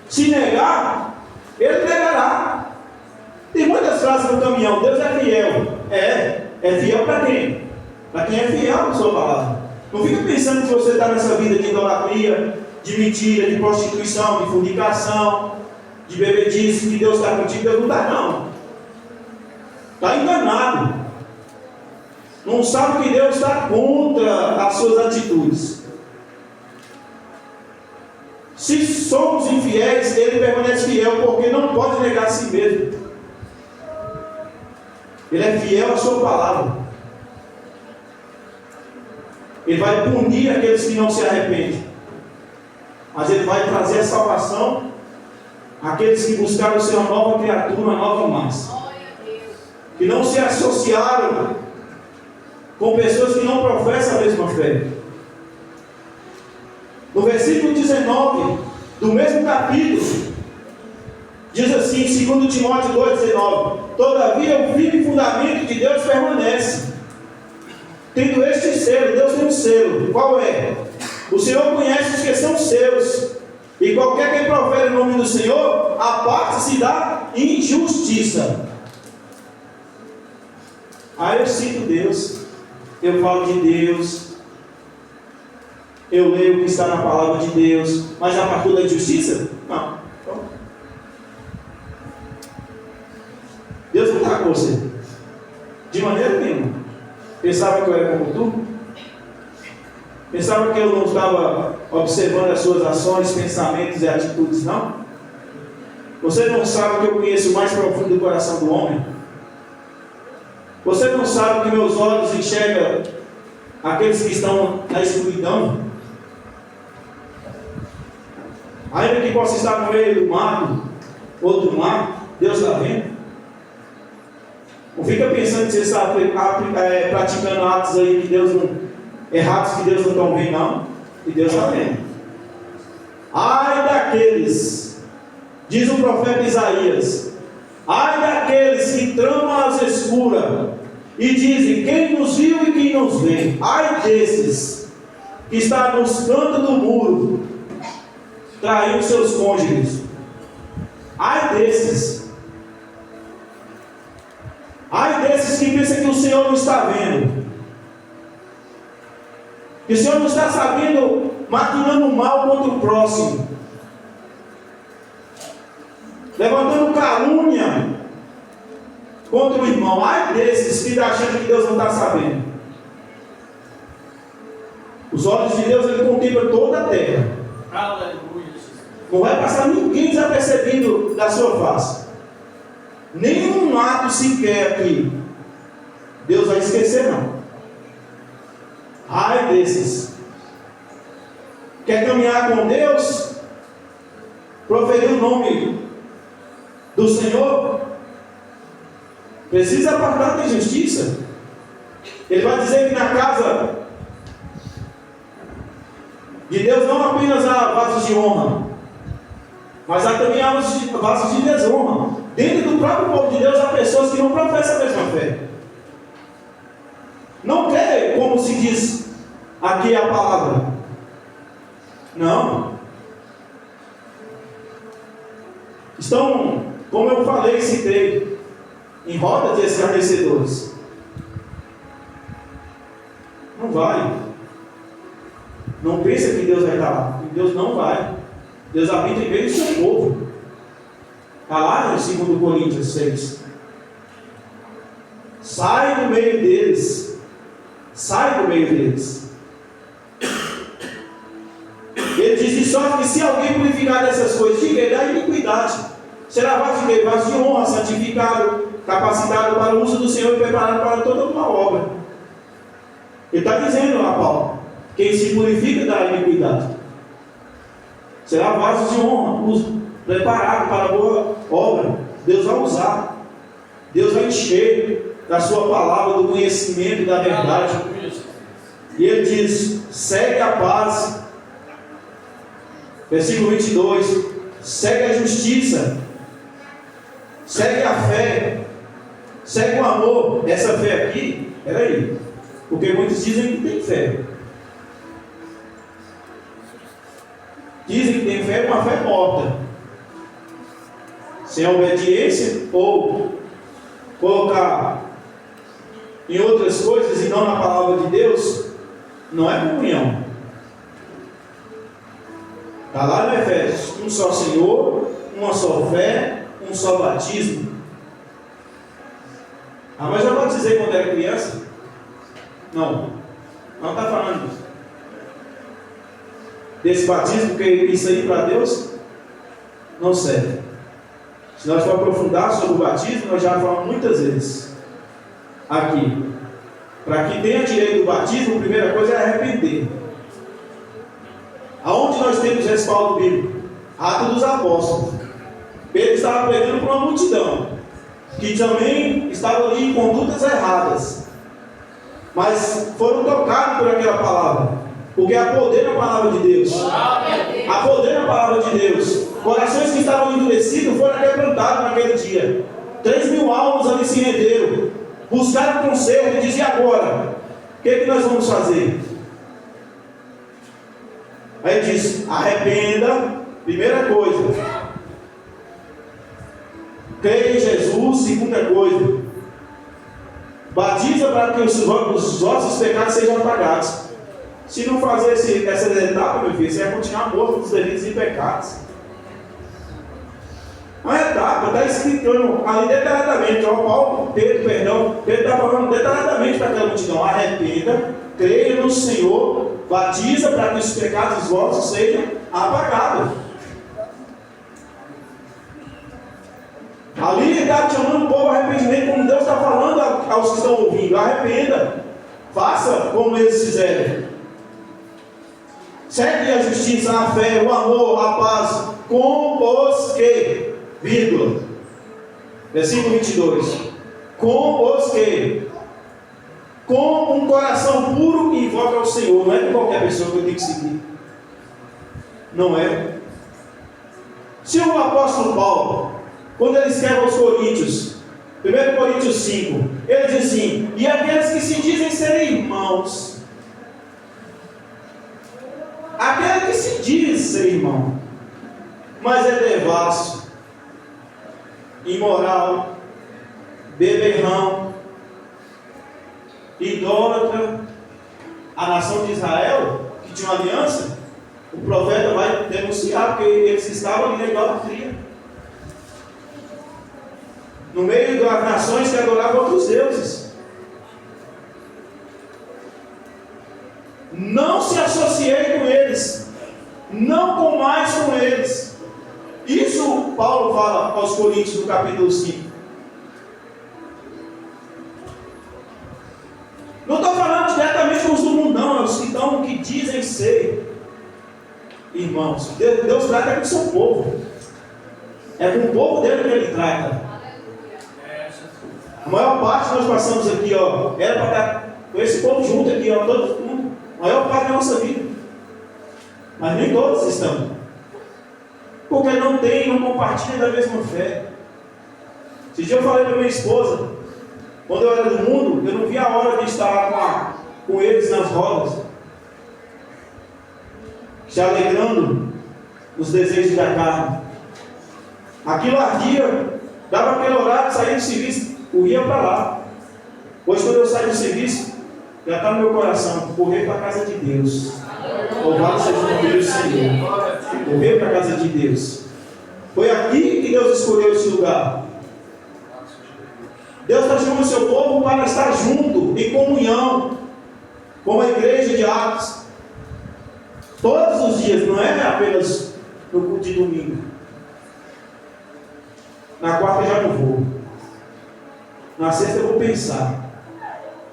Se negar, Ele negará. Tem muitas frases no caminhão. Deus é fiel. É fiel para quem? Para quem é fiel à sua palavra. Não fica pensando que você está nessa vida de idolatria, de mentira, de prostituição, de fornicação, de bebedice, que Deus está contigo. Deus não está, não. Está enganado. Não sabe que Deus está contra as suas atitudes. Se somos infiéis, Ele permanece fiel, porque não pode negar a si mesmo. Ele é fiel à sua palavra. Ele vai punir aqueles que não se arrependem, mas Ele vai trazer a salvação àqueles que buscaram ser uma nova criatura, uma nova massa, que não se associaram com pessoas que não professam a mesma fé. No versículo 19 do mesmo capítulo, diz assim, 2 Timóteo 2,19: todavia o firme fundamento de Deus permanece, tendo este selo. Deus tem um selo. Qual é? O Senhor conhece os que são seus, e qualquer que profere o nome do Senhor, aparte-se da injustiça. Aí eu cito Deus, eu falo de Deus, eu leio o que está na palavra de Deus, mas já partiu da injustiça? Não. Deus não está com você, de maneira nenhuma. Pensava que eu era como tu? Pensava que eu não estava observando as suas ações, pensamentos e atitudes, não? Você não sabe que eu conheço o mais profundo do coração do homem? Você não sabe que meus olhos enxergam aqueles que estão na escuridão? Ainda que possa estar no meio do mato, ou do mar, Deus está vendo. Não fica pensando que você está praticando atos aí que Deus não, errados que Deus não está vendo, não. E Deus está vendo. Ai daqueles, diz o profeta Isaías, ai daqueles que tramam as escuras e dizem quem nos viu e quem nos vê. Ai desses que está nos cantos do muro, traindo seus cônjuges. Ai desses. Ai desses que pensam que o Senhor não está vendo, que o Senhor não está sabendo, maquinando mal contra o próximo, levantando calúnia contra o irmão. Ai desses que estão achando que Deus não está sabendo. Os olhos de Deus, Ele contempla toda a terra. Não vai passar ninguém desapercebido da sua face. Nenhum ato sequer aqui Deus vai esquecer, não. Ai desses. Quer caminhar com Deus? Proferir o nome do Senhor? Precisa apartar da injustiça. Ele vai dizer que na casa de Deus não apenas há vasos de honra, mas há também vasos de desonra. Dentro do próprio povo de Deus há pessoas que não professam a mesma fé. Não quer, como se diz aqui a palavra. Não. Estão, como eu falei e citei, em roda de escarnecedores. Não vai. Não pensa que Deus vai estar lá. Deus não vai. Deus habita em meio do seu povo. Está lá em 2 Coríntios 6. Sai do meio deles. Sai do meio deles. Ele diz de sorte que se alguém purificar dessas coisas, da iniquidade, será vaso de quê? Vaso de honra, santificado, capacitado para o uso do Senhor e preparado para toda uma obra. Ele está dizendo a Paulo, quem se purifica da iniquidade será vaso de honra, preparado para a boa obra. Deus vai usar. Deus vai encher da sua palavra, do conhecimento da verdade. E ele diz, segue a paz. Versículo 22. Segue a justiça. Segue a fé. Segue o amor. Essa fé aqui, peraí, porque muitos dizem que tem fé. fé, uma fé morta. Sem obediência ou colocar em outras coisas e não na palavra de Deus, não é comunhão. Está lá no Efésios: um só Senhor, uma só fé, um só batismo. Ah, mas eu vou dizer quando era criança? Não está falando desse batismo, porque isso aí para Deus não serve. Se nós for aprofundar sobre o batismo, nós já falamos muitas vezes aqui. Para que tenha direito do batismo, a primeira coisa é arrepender. Aonde nós temos respaldo bíblico? Atos dos Apóstolos. Pedro estava pregando para uma multidão que também estava ali em condutas erradas, mas foram tocados por aquela palavra, porque há poder na palavra de Deus. Há poder na palavra de Deus. Corações que estavam endurecidos foram quebrantados naquele dia. 3.000 almas ali se renderam, buscaram conserto e diziam: agora, o que nós vamos fazer? Aí diz: arrependa, primeira coisa. Creia em Jesus, segunda coisa. Batiza para que os vossos pecados sejam apagados. Se não fazer essa etapa, meu filho, você vai continuar morto dos delitos e pecados. Uma etapa, está escrito ali detalhadamente. Pedro está falando detalhadamente para aquela multidão: arrependa, creia no Senhor, batiza para que os pecados vossos sejam apagados. Ali ele está chamando o povo ao arrependimento, como Deus está falando aos que estão ouvindo: arrependa, faça como eles fizeram. Segue a justiça, a fé, o amor, a paz, com os que, vírgula, versículo 22, com os que, com um coração puro, invoca ao Senhor. Não é de qualquer pessoa que eu tenho que seguir, não é. Se o apóstolo Paulo, quando ele escreve aos Coríntios, 1 Coríntios 5, ele diz assim: e aqueles que se dizem ser irmãos, aquele que se diz ser irmão, mas é devasso, imoral, beberrão, idólatra, a nação de Israel, que tinha uma aliança, o profeta vai denunciar, porque eles estavam ali na idolatria, no meio das nações que adoravam outros deuses. Não se associei com eles, não comais com eles. Isso Paulo fala aos Coríntios no capítulo 5. Não estou falando diretamente com os do mundão, os que dizem ser irmãos. Deus trata com o seu povo. É com o povo dele que ele trata. A maior parte nós passamos aqui, era para estar com esse povo junto aqui, todo mundo. A maior parte da nossa vida. Mas nem todos estão. Porque não compartilham da mesma fé. Esse dia eu falei para minha esposa, quando eu era do mundo, eu não via a hora de estar com eles nas rodas, se alegrando nos desejos da carne. Aquilo ardia, dava aquele horário, saía do serviço, corria para lá. Hoje, quando eu saio do serviço, já está no meu coração: correr para a casa de Deus. Louvado seja o nome do Senhor. Correr para a casa de Deus. Foi aqui que Deus escolheu esse lugar. Deus está chamando o seu povo para estar junto, em comunhão, como a igreja de Atos. Todos os dias, não é apenas no culto de domingo. Na quarta já não vou. Na sexta eu vou pensar.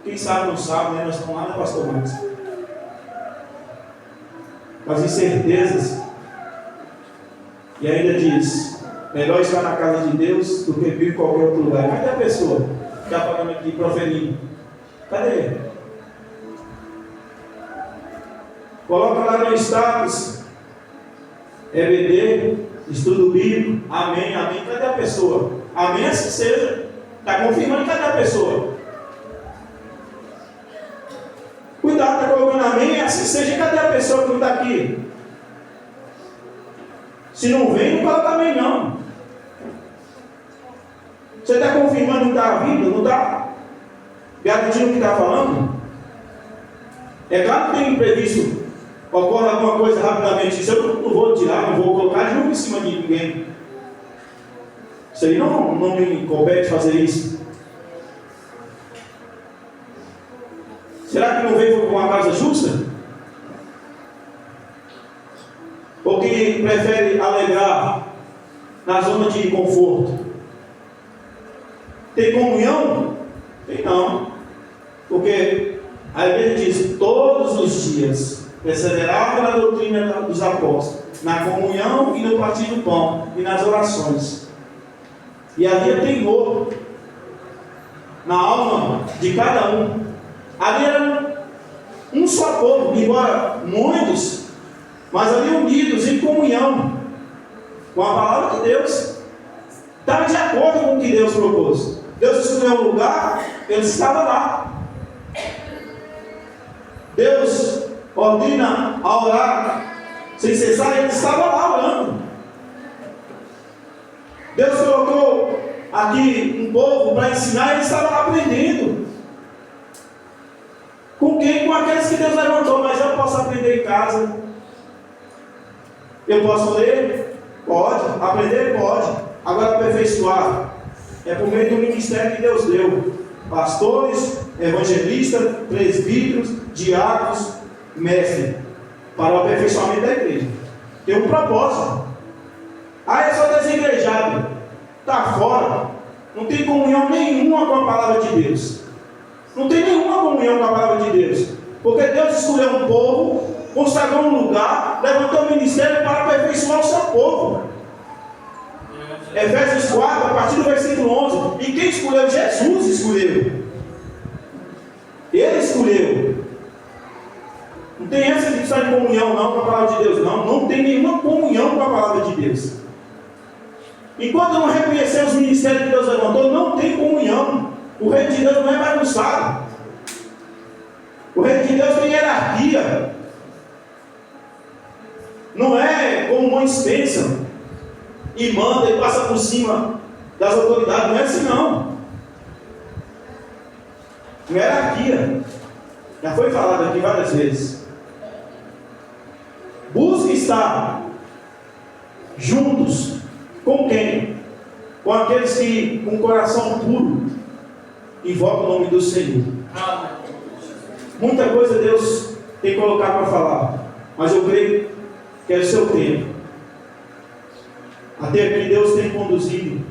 Quem sabe não sabe, né? Nós estamos lá na Pastor Marcos. Com as incertezas. E ainda diz: melhor estar na casa de Deus do que vir em qualquer outro lugar. Cadê a pessoa que está falando aqui, proferindo? Cadê? Coloca lá no status: EBD, estudo bíblico, amém, amém. Cadê a pessoa? Amém, assim seja. Está confirmando. Cadê a pessoa? Cuidado, está colocando amém, assim seja. Cadê a pessoa que não está aqui? Se não vem, não fala também não. Você está confirmando que está a vida? Não está garantindo o que está falando? É claro que tem imprevisto. Ocorre alguma coisa rapidamente. Isso eu não vou tirar, não vou colocar de novo em cima de ninguém. Isso aí não me compete fazer isso. Será que não veio por uma causa justa? Ou que prefere alegrar na zona de conforto? Tem comunhão? Tem não. Porque a igreja diz: todos os dias perseverava na doutrina dos apóstolos, na comunhão e no partir do pão e nas orações. E havia temor na alma de cada um. Ali era um só povo, embora muitos, mas ali unidos em comunhão com a palavra de Deus. Estava de acordo com o que Deus propôs. Deus escolheu um lugar, ele estava lá. Deus ordena a orar sem cessar, ele estava lá orando. Deus colocou aqui um povo para ensinar, ele estava lá aprendendo. Com quem? Com aqueles que Deus levantou. Mas eu posso aprender em casa. Eu posso ler? Pode. Aprender? Pode. Agora aperfeiçoar é por meio do ministério que Deus deu. Pastores, evangelistas, presbíteros, diáconos, mestres, para o aperfeiçoamento da igreja. Tem um propósito. É só desigrejado, está fora, não tem comunhão nenhuma com a palavra de Deus. Não tem nenhuma comunhão com a palavra de Deus. Porque Deus escolheu um povo, consagrou um lugar, levantou um ministério para aperfeiçoar o seu povo. Efésios 4, a partir do versículo 11. E quem escolheu? Jesus escolheu. Ele escolheu. Não tem essa de estar em comunhão não com a palavra de Deus. Não tem nenhuma comunhão com a palavra de Deus. Enquanto não reconhecer os ministérios que Deus levantou, não tem comunhão. O reino de Deus não é bagunçado. O reino de Deus tem hierarquia. Não é como muitos pensam e manda e passa por cima das autoridades. Não é assim não. Não é hierarquia. Já foi falado aqui várias vezes. Busque estar juntos com quem? Com aqueles que com o coração puro invocam o nome do Senhor. Muita coisa Deus tem colocado para falar, mas eu creio que é o seu tempo. Até aqui Deus tem conduzido,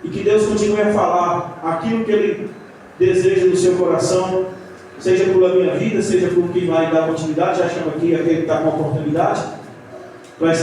e que Deus continue a falar aquilo que Ele deseja no seu coração, seja pela minha vida, seja por quem vai dar continuidade. Já chamo aqui aquele que está com a oportunidade para estar